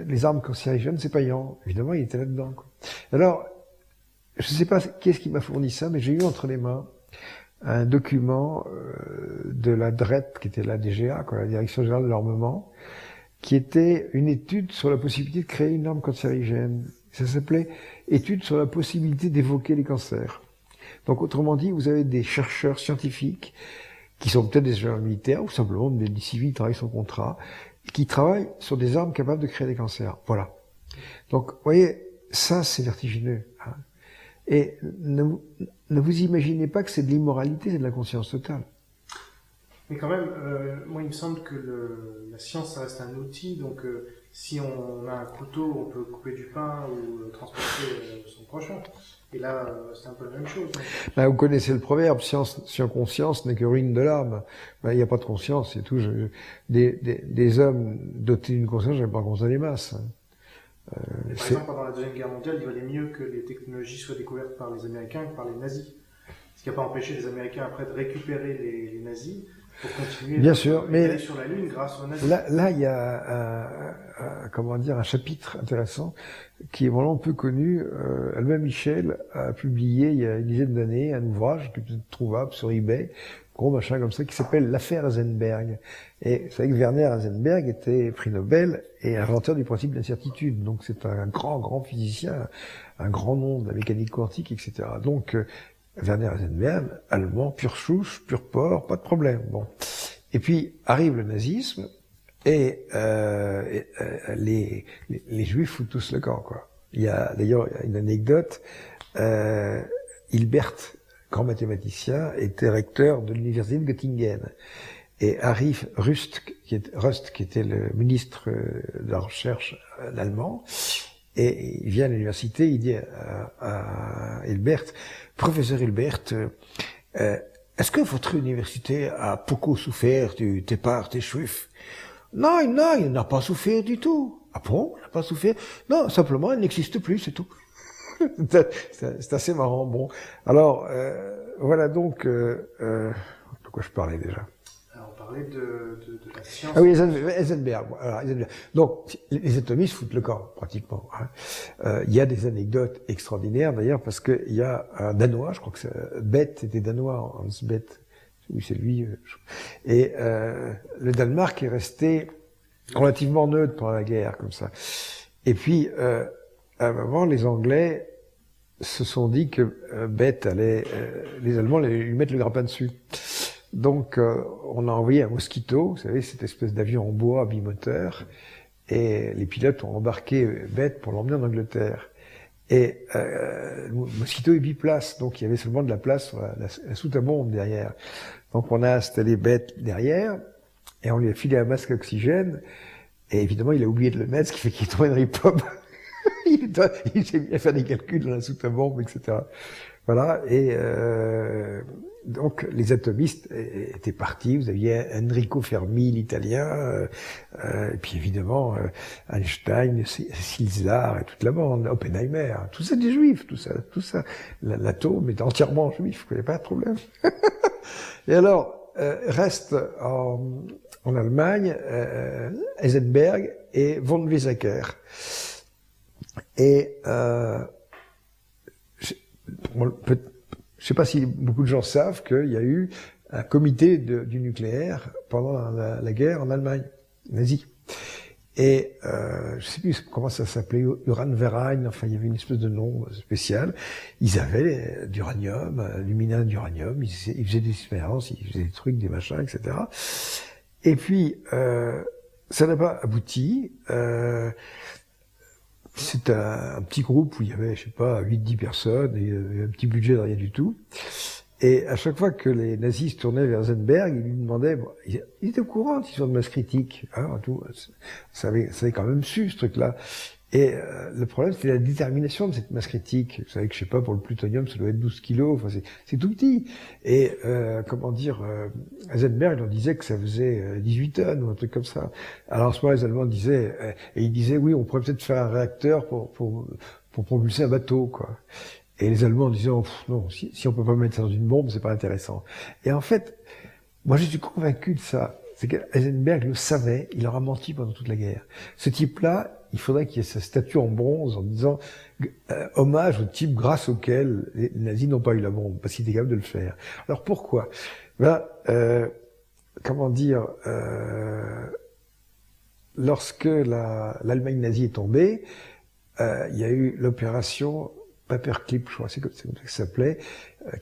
les armes cancérigènes, c'est payant. Évidemment, il était là-dedans, quoi. Alors, je ne sais pas qu'est-ce qui m'a fourni ça, mais j'ai eu entre les mains un document de la DRET, qui était la DGA, quoi, la Direction Générale de l'Armement, qui était une étude sur la possibilité de créer une arme cancérigène. Ça s'appelait « Étude sur la possibilité d'évoquer les cancers ». Donc, autrement dit, vous avez des chercheurs scientifiques qui sont peut-être des ingénieurs militaires ou simplement des civils qui travaillent sans contrat, qui travaillent sur des armes capables de créer des cancers. Voilà. Donc, vous voyez, ça, c'est vertigineux. Hein. Et ne vous imaginez pas que c'est de l'immoralité, c'est de la conscience totale. Mais quand même, moi, il me semble que la science, ça reste un outil. Donc, si on a un couteau, on peut couper du pain ou transporter son prochain. Et là, c'est un peu la même chose. Là, vous connaissez le proverbe, science sans conscience n'est que ruine de l'âme. Il n'y a pas de conscience, c'est tout. Des hommes dotés d'une conscience, je n'aime pas conscience des masses. Par exemple, pendant la Deuxième Guerre mondiale, il valait mieux que les technologies soient découvertes par les Américains que par les nazis. Ce qui n'a pas empêché les Américains après de récupérer les nazis pour continuer bien sûr, mais aller sur la Lune grâce aux nazis. Là, il y a un chapitre intéressant qui est vraiment peu connu. Albin Michel a publié il y a une dizaine d'années un ouvrage qui est trouvable sur eBay, gros machin comme ça, qui s'appelle l'affaire Heisenberg. Et vous savez que Werner Heisenberg était prix Nobel et inventeur du principe d'incertitude. Donc c'est un grand physicien, un grand nom de la mécanique quantique, etc. Donc Werner Heisenberg, allemand, pur souche, pur porc, pas de problème. Bon. Et puis arrive le nazisme et les Juifs foutent tous le camp, quoi. Il y a d'ailleurs une anecdote. Hilbert, grand mathématicien, était recteur de l'université de Göttingen. Et arrive Rust, qui était le ministre de la recherche allemand, et il vient à l'université, il dit à Hilbert, professeur Hilbert, est-ce que votre université a beaucoup souffert du départ des Juifs? Non, il n'a pas souffert du tout. Ah bon, il n'a pas souffert? Non, simplement, il n'existe plus, c'est tout. C'est assez marrant. Bon, alors voilà donc de quoi je parlais déjà. Alors, on parlait de la science. Ah oui, Heisenberg. Voilà, Heisenberg. Donc les atomistes foutent le camp pratiquement. Hein. Il y a des anecdotes extraordinaires d'ailleurs parce que il y a un Danois, je crois que Bethe était danois, Hans Bethe. Oui, c'est lui. Et le Danemark est resté relativement neutre pendant la guerre, comme ça. Et puis à un moment, les Anglais se sont dit que Beth allait, les Allemands allaient lui mettre le grappin dessus. Donc, on a envoyé un Mosquito, vous savez, cette espèce d'avion en bois bimoteur, et les pilotes ont embarqué Beth pour l'emmener en Angleterre. Et Mosquito est biplace, donc il y avait seulement de la place sur la soute à bombe derrière. Donc on a installé Beth derrière, et on lui a filé un masque à oxygène, et évidemment il a oublié de le mettre, ce qui fait qu'il est tombé dans les pommes. il s'est mis à faire des calculs dans la soute à bombe, etc. Voilà, et donc les atomistes étaient partis. Vous aviez Enrico Fermi, l'italien, et puis évidemment Einstein, César et toute la bande, Oppenheimer, tout ça des juifs, tout ça. L'atome est entièrement juif, il n'y a pas de problème. Et alors, reste en Allemagne Heisenberg et von Weizsäcker. Et je sais pas si beaucoup de gens savent qu'il y a eu un comité du nucléaire pendant la guerre en Allemagne nazie. Et je sais plus comment ça s'appelait, Uranverein, enfin il y avait une espèce de nom spécial. Ils avaient d'uranium, du minerai d'uranium, ils faisaient des expériences, ils faisaient des trucs, des machins, etc. Et puis ça n'a pas abouti. C'est un petit groupe où il y avait, je sais pas, 8-10 personnes et un petit budget de rien du tout. Et à chaque fois que les nazis se tournaient vers Heisenberg, ils lui demandaient, bon, il était au courant de cette histoire de masse critique, hein, tout, ça avait quand même su, ce truc-là. Et le problème, c'était la détermination de cette masse critique. Vous savez que, je sais pas, pour le plutonium, ça doit être 12 kilos, enfin, c'est tout petit. Et, Heisenberg leur disait que ça faisait 18 tonnes ou un truc comme ça. Alors, en ce moment, les Allemands disaient, et ils disaient, oui, on pourrait peut-être faire un réacteur pour propulser un bateau, quoi. Et les Allemands disaient, oh, non, si on peut pas mettre ça dans une bombe, c'est pas intéressant. Et en fait, moi, je suis convaincu de ça. C'est que Heisenberg le savait, il leur a menti pendant toute la guerre. Ce type-là, il faudrait qu'il y ait sa statue en bronze en disant hommage au type grâce auquel les nazis n'ont pas eu la bombe, parce qu'il était capable de le faire. Alors pourquoi? Lorsque l'Allemagne nazie est tombée, il y a eu l'opération Paperclip, je crois, c'est comme ça que ça s'appelait,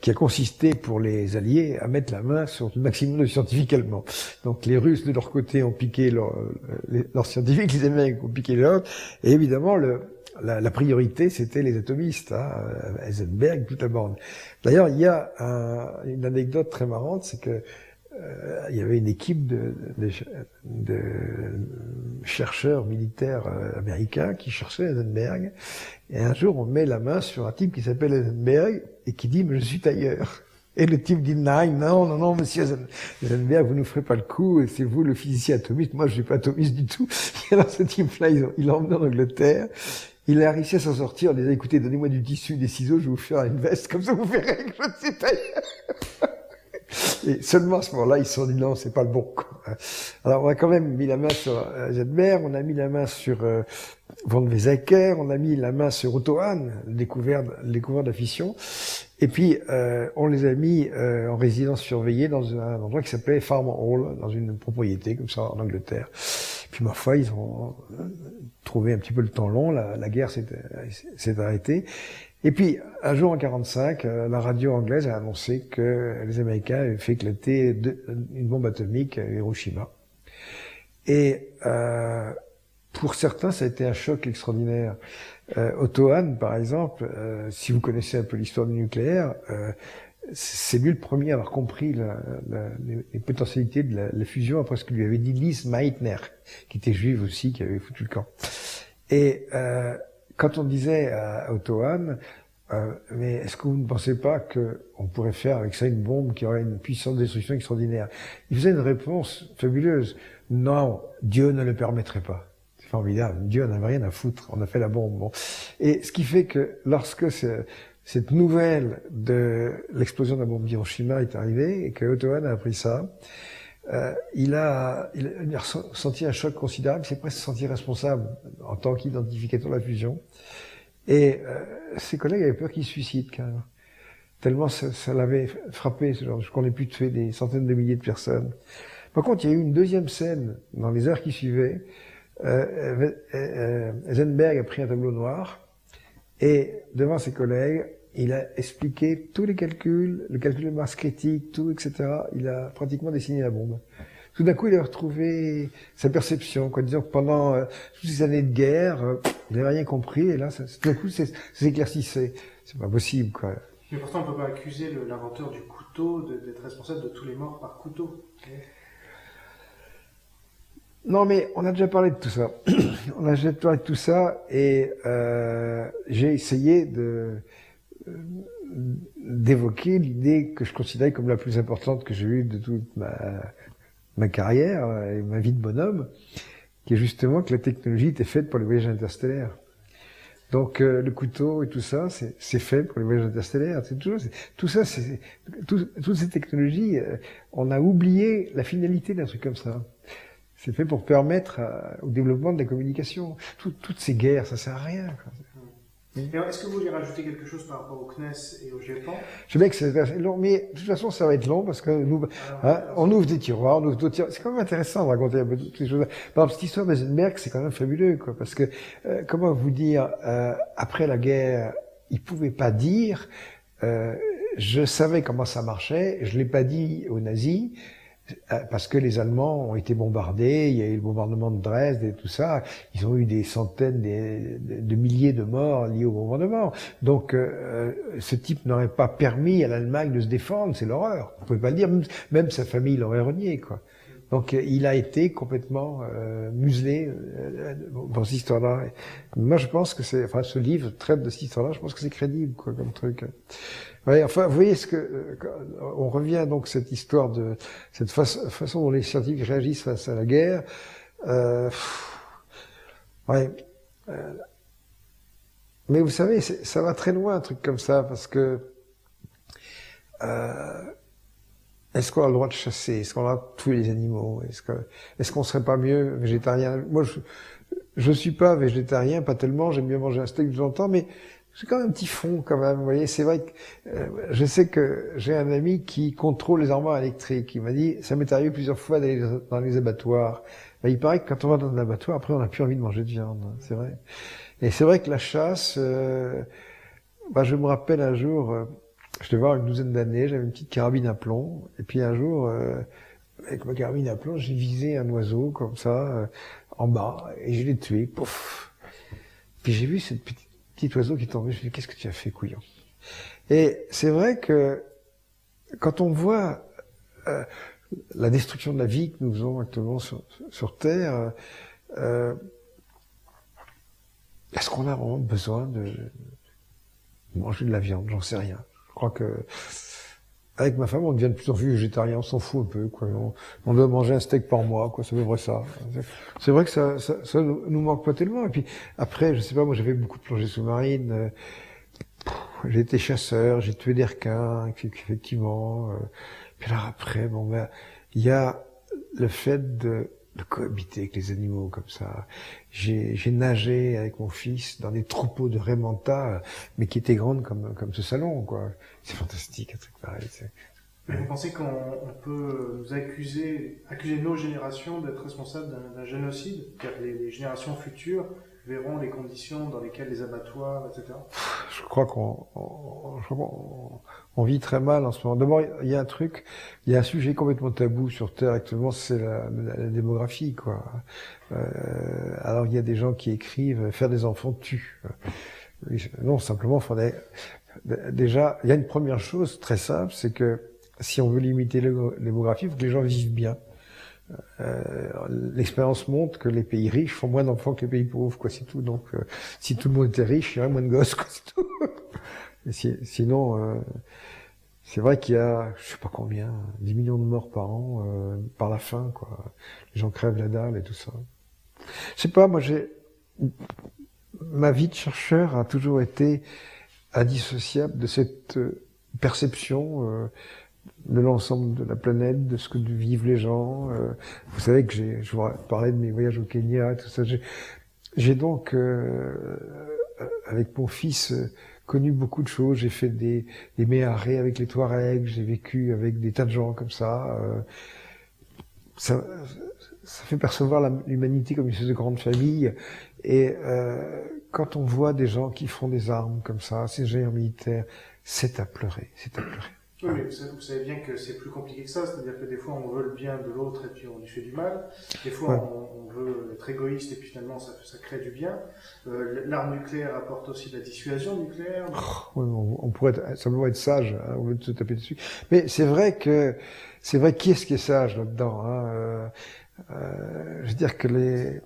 qui a consisté pour les Alliés à mettre la main sur le maximum de scientifiques allemands. Donc les Russes de leur côté ont piqué leurs scientifiques, les Américains ont piqué leurs, et évidemment la priorité c'était les atomistes, hein, Heisenberg, toute la bande. D'ailleurs il y a une anecdote très marrante, c'est que il y avait une équipe de chercheurs militaires américains qui cherchaient Heisenberg. Et un jour, on met la main sur un type qui s'appelle Heisenberg et qui dit « mais je suis tailleur ». Et le type dit « non, monsieur Heisenberg, vous ne ferez pas le coup, c'est vous le physicien atomiste, moi je suis pas atomiste du tout ». Et alors ce type-là, il l'a emmené en Angleterre. Il a réussi à s'en sortir en disant « écoutez, donnez-moi du tissu, des ciseaux, je vais vous faire une veste, comme ça vous verrez que je suis tailleur ». Et seulement à ce moment-là, ils se sont dit non, c'est pas le bon, quoi. Alors on a quand même mis la main sur Heisenberg, on a mis la main sur von Weizsäcker, on a mis la main sur Otto Hahn, le découvert de la fission, et puis on les a mis en résidence surveillée dans un endroit qui s'appelait Farm Hall, dans une propriété comme ça en Angleterre. Puis ma foi, ils ont trouvé un petit peu le temps long, la guerre s'est arrêtée. Et puis, un jour en 45, la radio anglaise a annoncé que les Américains avaient fait éclater une bombe atomique à Hiroshima. Et pour certains, ça a été un choc extraordinaire. Otto Hahn, par exemple, si vous connaissez un peu l'histoire du nucléaire, c'est lui le premier à avoir compris les potentialités de la fusion après ce que lui avait dit Lise Meitner, qui était juive aussi, qui avait foutu le camp. Et quand on disait à Otto Hahn, mais est-ce que vous ne pensez pas qu'on pourrait faire avec ça une bombe qui aurait une puissance de destruction extraordinaire? Il faisait une réponse fabuleuse. Non, Dieu ne le permettrait pas. C'est formidable. Dieu n'avait rien à foutre. On a fait la bombe. Bon. Et ce qui fait que lorsque cette nouvelle de l'explosion de la bombe d'Hiroshima est arrivée et que Otto Hahn a appris ça, il a ressenti un choc considérable, il s'est presque senti responsable en tant qu'identificateur de la fusion. Et ses collègues avaient peur qu'il se suicide, quand même. Tellement ça l'avait frappé, ce genre, qu'on ait pu tuer des centaines de milliers de personnes. Par contre, il y a eu une deuxième scène dans les heures qui suivaient. Heisenberg a pris un tableau noir Et devant ses collègues, il a expliqué tous les calculs, le calcul de masse critique, tout, etc. Il a pratiquement dessiné la bombe. Tout d'un coup, il a retrouvé sa perception, quoi. Disons que pendant toutes ces années de guerre, il n'avait rien compris, et là, tout d'un coup, ça s'éclaircissait. C'est pas possible, quoi. Mais pourtant, on ne peut pas accuser l'inventeur du couteau d'être responsable de tous les morts par couteau. Non, mais on a déjà parlé de tout ça. On a déjà parlé de tout ça, et j'ai essayé d'évoquer l'idée que je considérais comme la plus importante que j'ai eue de toute ma carrière et ma vie de bonhomme, qui est justement que la technologie était faite pour les voyages interstellaires. Donc le couteau et tout ça, c'est fait pour les voyages interstellaires. Toutes ces technologies, on a oublié la finalité d'un truc comme ça. C'est fait pour permettre au développement de la communication. Toutes ces guerres, ça sert à rien, quoi. Est-ce que vous voulez rajouter quelque chose par rapport au CNES et au GEPAN? Je sais que c'est assez long, mais de toute façon, ça va être long parce que nous, on ouvre des tiroirs, on ouvre d'autres tiroirs. C'est quand même intéressant de raconter un peu toutes ces choses. Par exemple, cette histoire d'Eisenberg, c'est quand même fabuleux, quoi, parce que comment vous dire, après la guerre, il pouvait pas dire, je savais comment ça marchait, je l'ai pas dit aux nazis. Parce que les Allemands ont été bombardés, il y a eu le bombardement de Dresde et tout ça, ils ont eu des centaines de milliers de morts liés au bombardement. Donc ce type n'aurait pas permis à l'Allemagne de se défendre, c'est l'horreur. On pouvait pas le dire, même sa famille l'aurait renié, quoi. Donc il a été complètement muselé dans cette histoire-là. Moi je pense que ce livre traite de cette histoire-là, je pense que c'est crédible, quoi, comme truc. Ouais, enfin, vous voyez on revient donc à cette histoire de cette façon dont les scientifiques réagissent face à la guerre. Mais vous savez, ça va très loin un truc comme ça, parce que est-ce qu'on a le droit de chasser? Est-ce qu'on a le droit de tuer les animaux? Est-ce qu'on serait pas mieux végétarien? Moi, je suis pas végétarien, pas tellement. J'aime bien manger un steak de temps en temps, mais j'ai quand même un petit fond, quand même. Vous voyez, c'est vrai que je sais que j'ai un ami qui contrôle les armoires électriques. Il m'a dit, ça m'est arrivé plusieurs fois d'aller dans les abattoirs. Ben, il paraît que quand on va dans un abattoir, après, on n'a plus envie de manger de viande. C'est vrai. Et c'est vrai que la chasse, je me rappelle un jour, je devais avoir une douzaine d'années, j'avais une petite carabine à plomb, et puis un jour, avec ma carabine à plomb, j'ai visé un oiseau comme ça, en bas, et je l'ai tué, pouf. Puis j'ai vu cette petit oiseau qui tombait, je me suis dit, qu'est-ce que tu as fait, couillon? Et c'est vrai que quand on voit la destruction de la vie que nous faisons actuellement sur Terre, est-ce qu'on a vraiment besoin de manger de la viande? J'en sais rien. Je crois que avec ma femme, on devient de plus en plus végétarien, on s'en fout un peu, quoi. On doit manger un steak par mois, quoi. C'est à peu près ça. C'est vrai que ça nous manque pas tellement. Et puis après, je sais pas, moi j'avais beaucoup de plongées sous-marines. J'ai été chasseur, j'ai tué des requins, effectivement. Puis alors après, il y a le fait de cohabiter avec les animaux comme ça. J'ai nagé avec mon fils dans des troupeaux de raies manta, mais qui étaient grandes comme ce salon, quoi. C'est fantastique, un truc pareil. Vous pensez qu'on peut nous accuser nos générations d'être responsables d'un génocide? Car les générations futures verront les conditions dans lesquelles les abattoirs, etc. Je crois qu'on vit très mal en ce moment. D'abord, il y a un sujet complètement tabou sur Terre actuellement, c'est la démographie, quoi. Alors il y a des gens qui écrivent faire des enfants tue. Non, simplement, déjà, il y a une première chose très simple, c'est que si on veut limiter la démographie, il faut que les gens vivent bien. L'expérience montre que les pays riches font moins d'enfants que les pays pauvres, quoi, c'est tout. Donc, si tout le monde était riche, il y aurait moins de gosses, quoi, c'est tout. Et sinon, c'est vrai qu'il y a, je sais pas combien, 10 millions de morts par an, par la faim, quoi. Les gens crèvent la dalle et tout ça. Je sais pas, ma vie de chercheur a toujours été indissociable de cette perception de l'ensemble de la planète, de ce que vivent les gens. Vous savez que je vous parlais de mes voyages au Kenya, tout ça. J'ai donc, avec mon fils, connu beaucoup de choses. J'ai fait des méharés avec les Touaregs, j'ai vécu avec des tas de gens comme ça. Ça fait percevoir l'humanité comme une espèce de grande famille. Et quand on voit des gens qui font des armes comme ça, ces géants militaires, c'est à pleurer, c'est à pleurer. Oui, mais vous savez bien que c'est plus compliqué que ça, c'est-à-dire que des fois on veut le bien de l'autre et puis on lui fait du mal, des fois on veut être égoïste et puis finalement ça crée du bien. L'arme nucléaire apporte aussi de la dissuasion nucléaire. Oui, on pourrait simplement être sage, hein, au lieu de se taper dessus. Mais c'est vrai, qui est-ce qui est sage là-dedans, hein, je veux dire que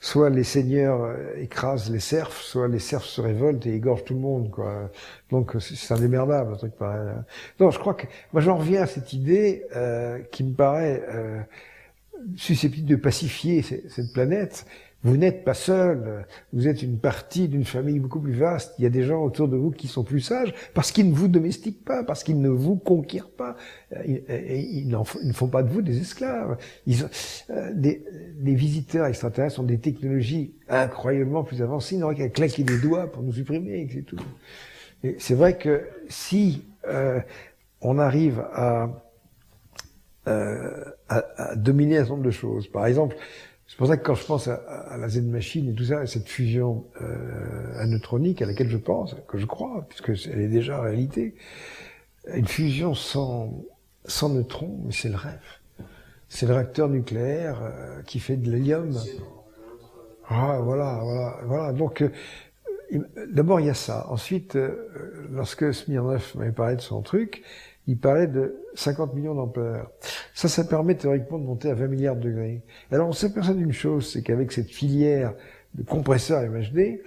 soit les seigneurs écrasent les serfs, soit les serfs se révoltent et égorgent tout le monde, quoi. Donc c'est indémerdable, un truc pareil. Non, je crois que moi j'en reviens à cette idée qui me paraît susceptible de pacifier cette planète. Vous n'êtes pas seul, vous êtes une partie d'une famille beaucoup plus vaste. Il y a des gens autour de vous qui sont plus sages parce qu'ils ne vous domestiquent pas, parce qu'ils ne vous conquièrent pas. Ils ne font pas de vous des esclaves. Les visiteurs extraterrestres ont des technologies incroyablement plus avancées. Ils n'auraient qu'à claquer des doigts pour nous supprimer, et c'est tout. Et c'est vrai que si on arrive à dominer un certain nombre de choses, par exemple, c'est pour ça que quand je pense à la Z-machine et tout ça, à cette fusion aneutronique à laquelle je pense, que je crois, puisque elle est déjà en réalité, une fusion sans neutrons, mais c'est le rêve. C'est le réacteur nucléaire qui fait de l'hélium. Ah, voilà. Donc, d'abord il y a ça. Ensuite, lorsque Smirnov m'avait parlé de son truc, il parlait de 50 millions d'ampères. Ça permet théoriquement de monter à 20 milliards de degrés. Alors on s'aperçoit d'une chose, c'est qu'avec cette filière de compresseurs MHD,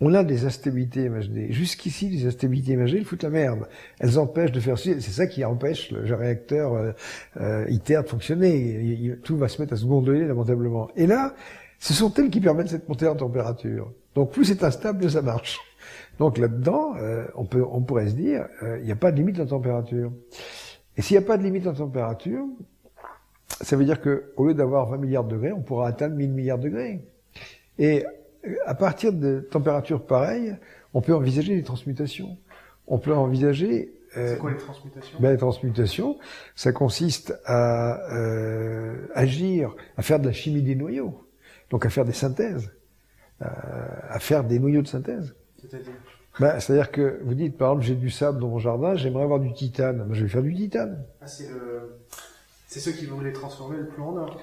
on a des instabilités MHD. Jusqu'ici, les instabilités MHD, elles foutent la merde. Elles empêchent de faire c'est ça qui empêche le réacteur ITER de fonctionner. Tout va se mettre à se gondoler lamentablement. Et là, ce sont elles qui permettent cette montée en température. Donc plus c'est instable, mieux ça marche. Donc là-dedans, on pourrait se dire, il n'y a pas de limite en température. Et s'il n'y a pas de limite en température, ça veut dire que au lieu d'avoir 20 milliards de degrés, on pourra atteindre 1000 milliards de degrés. Et à partir de températures pareilles, on peut envisager des transmutations. On peut envisager... c'est quoi les transmutations? Les transmutations, ça consiste à agir, à faire de la chimie des noyaux. Donc à faire des synthèses, à faire des noyaux de synthèse. C'est-à-dire c'est-à-dire que vous dites, par exemple, j'ai du sable dans mon jardin, j'aimerais avoir du titane. Ben, je vais faire du titane. Ah, c'est ceux qui voulaient transformer le plomb en or, quoi.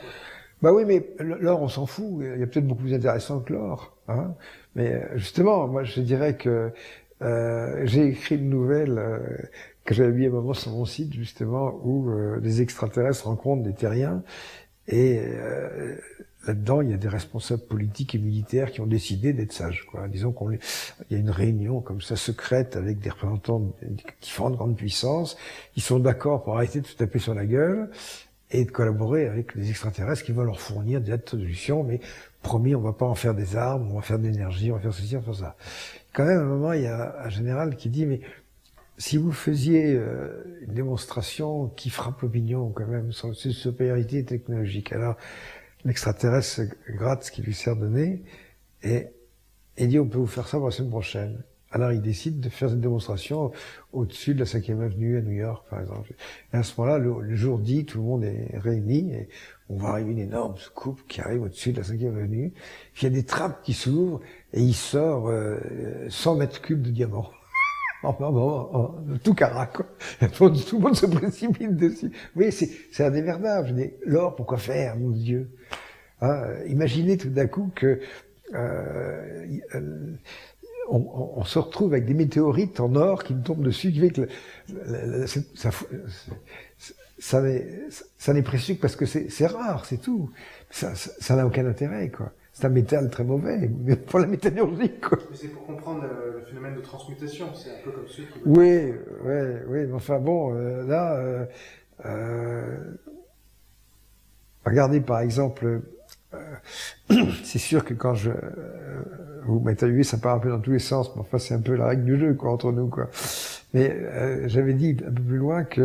Bah oui, mais l'or, on s'en fout. Il y a peut-être beaucoup plus intéressant que l'or. Hein. Mais justement, moi, je dirais que j'ai écrit une nouvelle que j'avais mis à un moment sur mon site, justement, où des extraterrestres rencontrent des terriens. Et là-dedans, il y a des responsables politiques et militaires qui ont décidé d'être sages, quoi. Disons il y a une réunion comme ça secrète avec des représentants de différentes grandes puissances. Ils sont d'accord pour arrêter de se taper sur la gueule et de collaborer avec les extraterrestres qui vont leur fournir des solutions. Mais promis, on va pas en faire des armes, on va faire de l'énergie, on va faire ceci, on va faire ça. Quand même, à un moment, il y a un général qui dit, mais si vous faisiez une démonstration qui frappe l'opinion quand même sur cette supériorité technologique, alors l'extraterrestre gratte ce qui lui sert de nez et dit on peut vous faire ça pour la semaine prochaine. Alors il décide de faire une démonstration au-dessus de la 5e avenue à New York, par exemple. Et à ce moment-là, le jour dit, tout le monde est réuni et on voit arriver une énorme soucoupe qui arrive au-dessus de la 5e avenue. Puis il y a des trappes qui s'ouvrent et il sort 100 mètres cubes de diamants. Tout carac, quoi. Tout le monde se précipite dessus. Oui, c'est indémerdable. Je dis, l'or, pourquoi faire, mon Dieu? Hein, imaginez tout d'un coup que on se retrouve avec des météorites en or qui nous tombent dessus, qui fait que ça n'est précieux que parce que c'est rare, c'est tout. Ça n'a aucun intérêt, quoi. C'est un métal très mauvais, mais pour la métallurgie, quoi. Mais c'est pour comprendre le phénomène de transmutation, c'est un peu comme ceux qui... Oui, mais enfin bon, regardez par exemple, c'est sûr que quand vous m'interviewez, ça part un peu dans tous les sens, mais enfin c'est un peu la règle du jeu, quoi, entre nous, quoi. Mais j'avais dit un peu plus loin que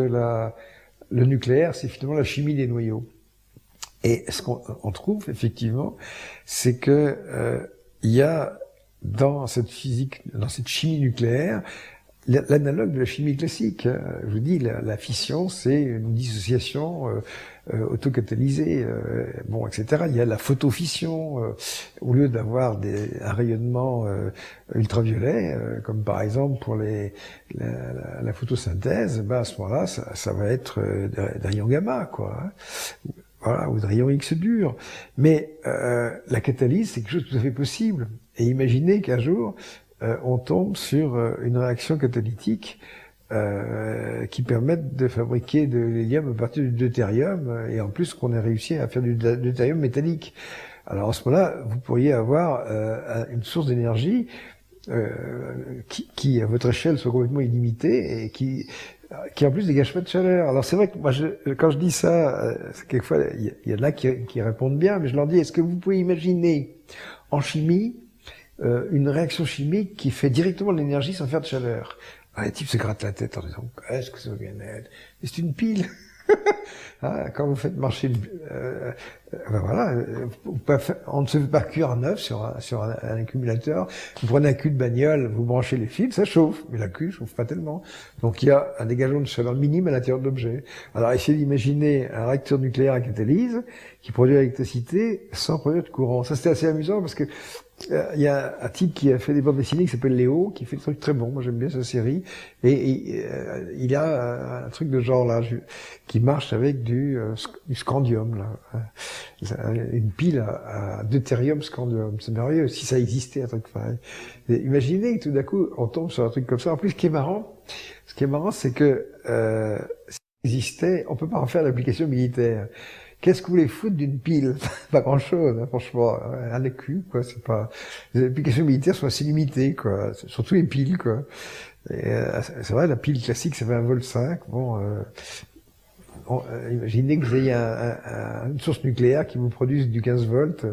le nucléaire, c'est finalement la chimie des noyaux. Et ce qu'on trouve effectivement, c'est que il y a dans cette physique, dans cette chimie nucléaire, l'analogue de la chimie classique. Hein. Je vous dis, la fission, c'est une dissociation autocatalysée, bon, etc. Il y a la photofission. Au lieu d'avoir un rayonnement ultraviolet, comme par exemple pour la photosynthèse, ben à ce moment-là, ça va être des rayons gamma, quoi. Hein. Voilà, ou de rayons X dur. Mais la catalyse, c'est quelque chose de tout à fait possible. Et imaginez qu'un jour, on tombe sur une réaction catalytique qui permette de fabriquer de l'hélium à partir du deutérium, et en plus qu'on ait réussi à faire du deutérium métallique. Alors à ce moment-là, vous pourriez avoir une source d'énergie qui, à votre échelle, soit complètement illimitée et qui en plus dégage pas de chaleur. Alors c'est vrai que moi, quand je dis ça, quelquefois il y en a qui répondent bien, mais je leur dis, est-ce que vous pouvez imaginer en chimie une réaction chimique qui fait directement de l'énergie sans faire de chaleur? Les types se grattent la tête en disant, est-ce que ça va bien être? Et c'est une pile. Hein, quand vous faites marcher ben voilà, on ne se fait pas cuire un œuf sur un accumulateur. Vous prenez un cul de bagnole, vous branchez les fils, ça chauffe, mais la cul chauffe pas tellement. Donc il y a un dégagement de chaleur minime à l'intérieur de l'objet. Alors essayez d'imaginer un réacteur nucléaire à catalyse qui produit l'électricité sans produire de courant. Ça c'était assez amusant parce que il y a un type qui a fait des bandes dessinées qui s'appelle Léo, qui fait des trucs très bons. Moi, j'aime bien sa série. Et il y a un truc de genre là qui marche avec du scandium là, une pile à deutérium scandium. C'est merveilleux. Si ça existait, un truc pareil. Et imaginez que tout d'un coup, on tombe sur un truc comme ça. En plus, ce qui est marrant, c'est que si ça existait, on peut pas en faire d'application militaire. Qu'est-ce que vous voulez foutre d'une pile? Pas grand-chose, hein, franchement. Un écu, quoi. C'est pas. Les applications militaires sont assez limitées, quoi. Surtout les piles, quoi. Et, c'est vrai, la pile classique, ça fait 1,5 V. Bon, imaginez que vous ayez une source nucléaire qui vous produise du 15 volts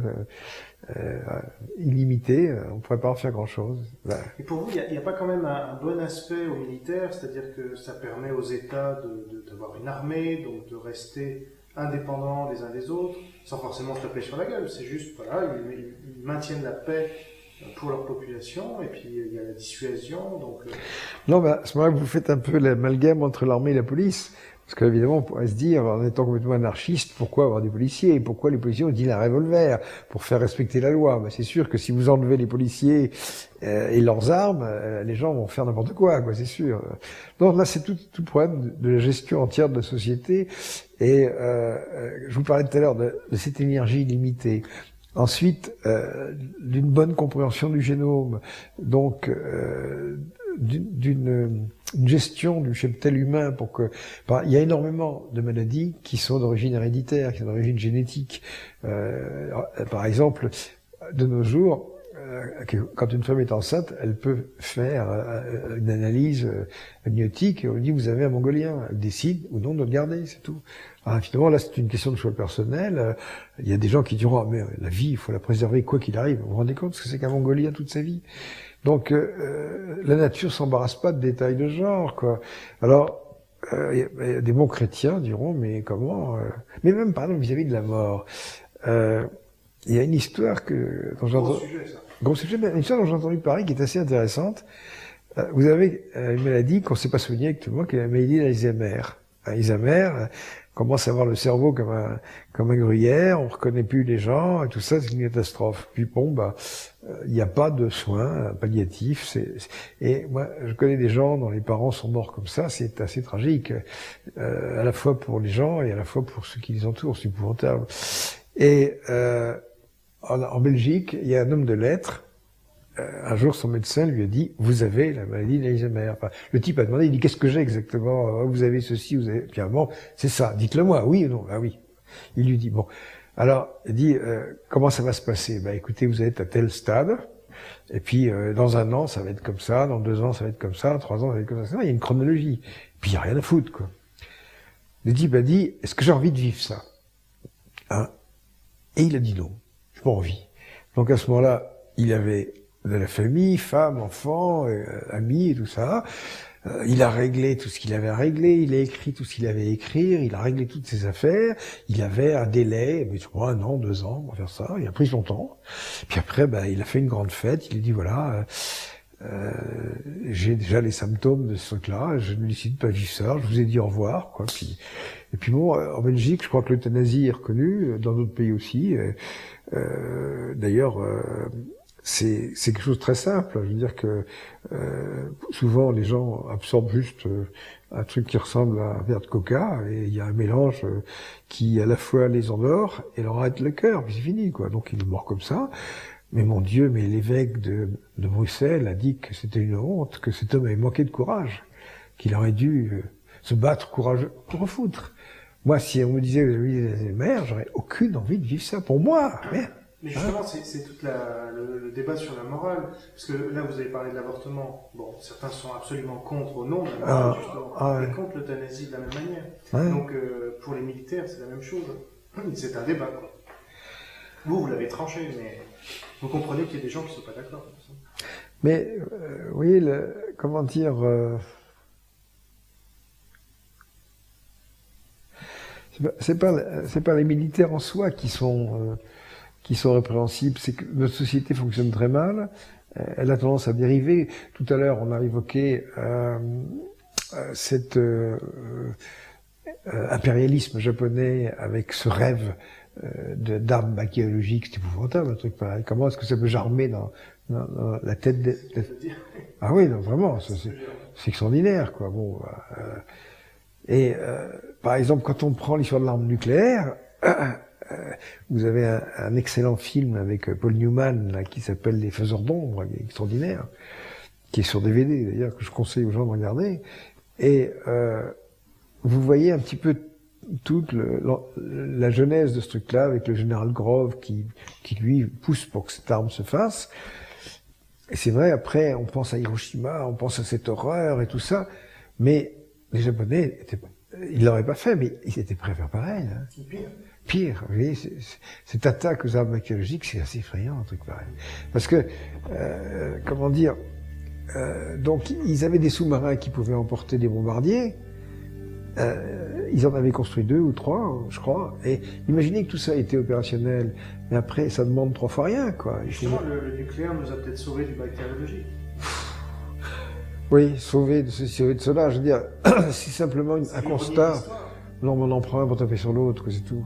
illimité. On pourrait pas en faire grand-chose. Bah. Et pour vous, il n'y a pas quand même un bon aspect au militaire, c'est-à-dire que ça permet aux États d'avoir une armée, donc de rester indépendants les uns des autres, sans forcément se taper sur la gueule. C'est juste, voilà, ils maintiennent la paix pour leur population, et puis il y a la dissuasion, donc... Non, bah, à ce moment-là, vous faites un peu l'amalgame entre l'armée et la police. Parce qu'évidemment, on pourrait se dire, en étant complètement anarchiste, pourquoi avoir des policiers? Et pourquoi les policiers ont dit un revolver? Pour faire respecter la loi. Bah, c'est sûr que si vous enlevez les policiers et leurs armes, les gens vont faire n'importe quoi, c'est sûr. Donc là, c'est tout le problème de la gestion entière de la société. Et je vous parlais tout à l'heure de cette énergie limitée. Ensuite, d'une bonne compréhension du génome. Donc, d'une gestion du cheptel humain pour que... il y a énormément de maladies qui sont d'origine héréditaire, qui sont d'origine génétique. Par exemple, de nos jours, quand une femme est enceinte, elle peut faire une analyse amniotique et on lui dit vous avez un mongolien. Elle décide ou non de le garder, c'est tout. Alors, finalement, là, c'est une question de choix personnel. Il y a des gens qui diront mais la vie, il faut la préserver quoi qu'il arrive. Vous vous rendez compte ce que c'est qu'un mongolien toute sa vie? Donc, la nature s'embarrasse pas de détails de genre, quoi. Alors, des bons chrétiens diront, mais comment mais même, par exemple, vis-à-vis de la mort, il y a une histoire dont Gros sujet, ça. Une histoire dont j'ai entendu parler qui est assez intéressante. Vous avez une maladie qu'on ne sait pas soigner actuellement, qui est la maladie d'Alzheimer. Alzheimer commence à avoir le cerveau comme un gruyère, on reconnaît plus les gens, et tout ça, c'est une catastrophe. Puis bon, il n'y a pas de soins palliatifs. Et moi, je connais des gens dont les parents sont morts comme ça, c'est assez tragique, à la fois pour les gens et à la fois pour ceux qui les entourent, c'est épouvantable. Et en Belgique, il y a un homme de lettres. Un jour, son médecin lui a dit « Vous avez la maladie d'Alzheimer ». Enfin, le type a demandé, il dit « Qu'est-ce que j'ai exactement ? Vous avez ceci, vous avez… » Puis bon, c'est ça, dites-le-moi, oui ou non ? Ah oui. Il lui dit « Bon, alors, il dit comment ça va se passer ? Écoutez, vous êtes à tel stade, et puis dans 1 an, ça va être comme ça, dans 2 ans, ça va être comme ça, dans 3 ans, ça va être comme ça. Il y a une chronologie. Puis il n'y a rien à foutre, quoi. Le type a dit « Est-ce que j'ai envie de vivre ça ?» Hein ? Et il a dit non, j'ai pas envie. Donc à ce moment-là, il avait de la famille, femme, enfants, amis et tout ça. Il a réglé tout ce qu'il avait à régler, il a écrit tout ce qu'il avait à écrire, il a réglé toutes ses affaires. Il avait un délai, mais je crois 1 an, 2 ans, on va faire ça. Il a pris son temps. Puis après, il a fait une grande fête. Il a dit voilà, j'ai déjà les symptômes de ce truc-là, je ne décide pas vivre ça, je vous ai dit au revoir, quoi. Et puis bon, en Belgique, je crois que l'euthanasie est reconnue, dans d'autres pays aussi. D'ailleurs, c'est quelque chose de très simple. Je veux dire que souvent les gens absorbent juste un truc qui ressemble à un verre de coca, et il y a un mélange qui à la fois les endort et leur arrête le cœur, puis c'est fini, quoi. Donc ils meurent comme ça. Mais mon Dieu, mais l'évêque de Bruxelles a dit que c'était une honte, que cet homme avait manqué de courage, qu'il aurait dû se battre courageux pour foutre. Moi, si on me disait que j'avais mère, j'aurais aucune envie de vivre ça pour moi. Merde. Mais justement, c'est tout le débat sur la morale. Parce que là, vous avez parlé de l'avortement. Bon, certains sont absolument contre au nom de la morale, justement. Et contre l'euthanasie de la même manière. Ouais. Donc, pour les militaires, c'est la même chose. C'est un débat, quoi. Vous l'avez tranché, mais vous comprenez qu'il y a des gens qui ne sont pas d'accord. Mais, oui, comment dire... c'est pas les militaires en soi qui sont répréhensibles, c'est que notre société fonctionne très mal, elle a tendance à dériver. Tout à l'heure, on a évoqué cet impérialisme japonais avec ce rêve d'armes bactériologiques, c'est épouvantable, un truc pareil. Comment est-ce que ça peut germer dans la tête Ah oui, non, vraiment, c'est extraordinaire, quoi. Bon, par exemple, quand on prend l'histoire de l'arme nucléaire, vous avez un excellent film avec Paul Newman là, qui s'appelle Les Faiseurs d'ombre, qui est extraordinaire, qui est sur DVD d'ailleurs, que je conseille aux gens de regarder. Et vous voyez un petit peu toute la genèse de ce truc-là, avec le général Grove qui lui pousse pour que cette arme se fasse. Et c'est vrai, après, on pense à Hiroshima, on pense à cette horreur et tout ça, mais les Japonais ils l'auraient pas fait, mais ils étaient prêts à faire pareil. Hein. Pire, vous voyez, cette attaque aux armes bactériologiques, c'est assez effrayant, un truc pareil. Parce que, comment dire, donc ils avaient des sous-marins qui pouvaient emporter des bombardiers. Ils en avaient construit 2 ou 3, je crois. Et imaginez que tout ça était opérationnel, mais après, ça demande 3 fois rien, quoi. Justement, le nucléaire nous a peut-être sauvés du bactériologique. Oui, sauver de ceci, sauver de cela. Je veux dire, c'est simplement un constat. Non, mais on en prend un pour taper sur l'autre, c'est tout.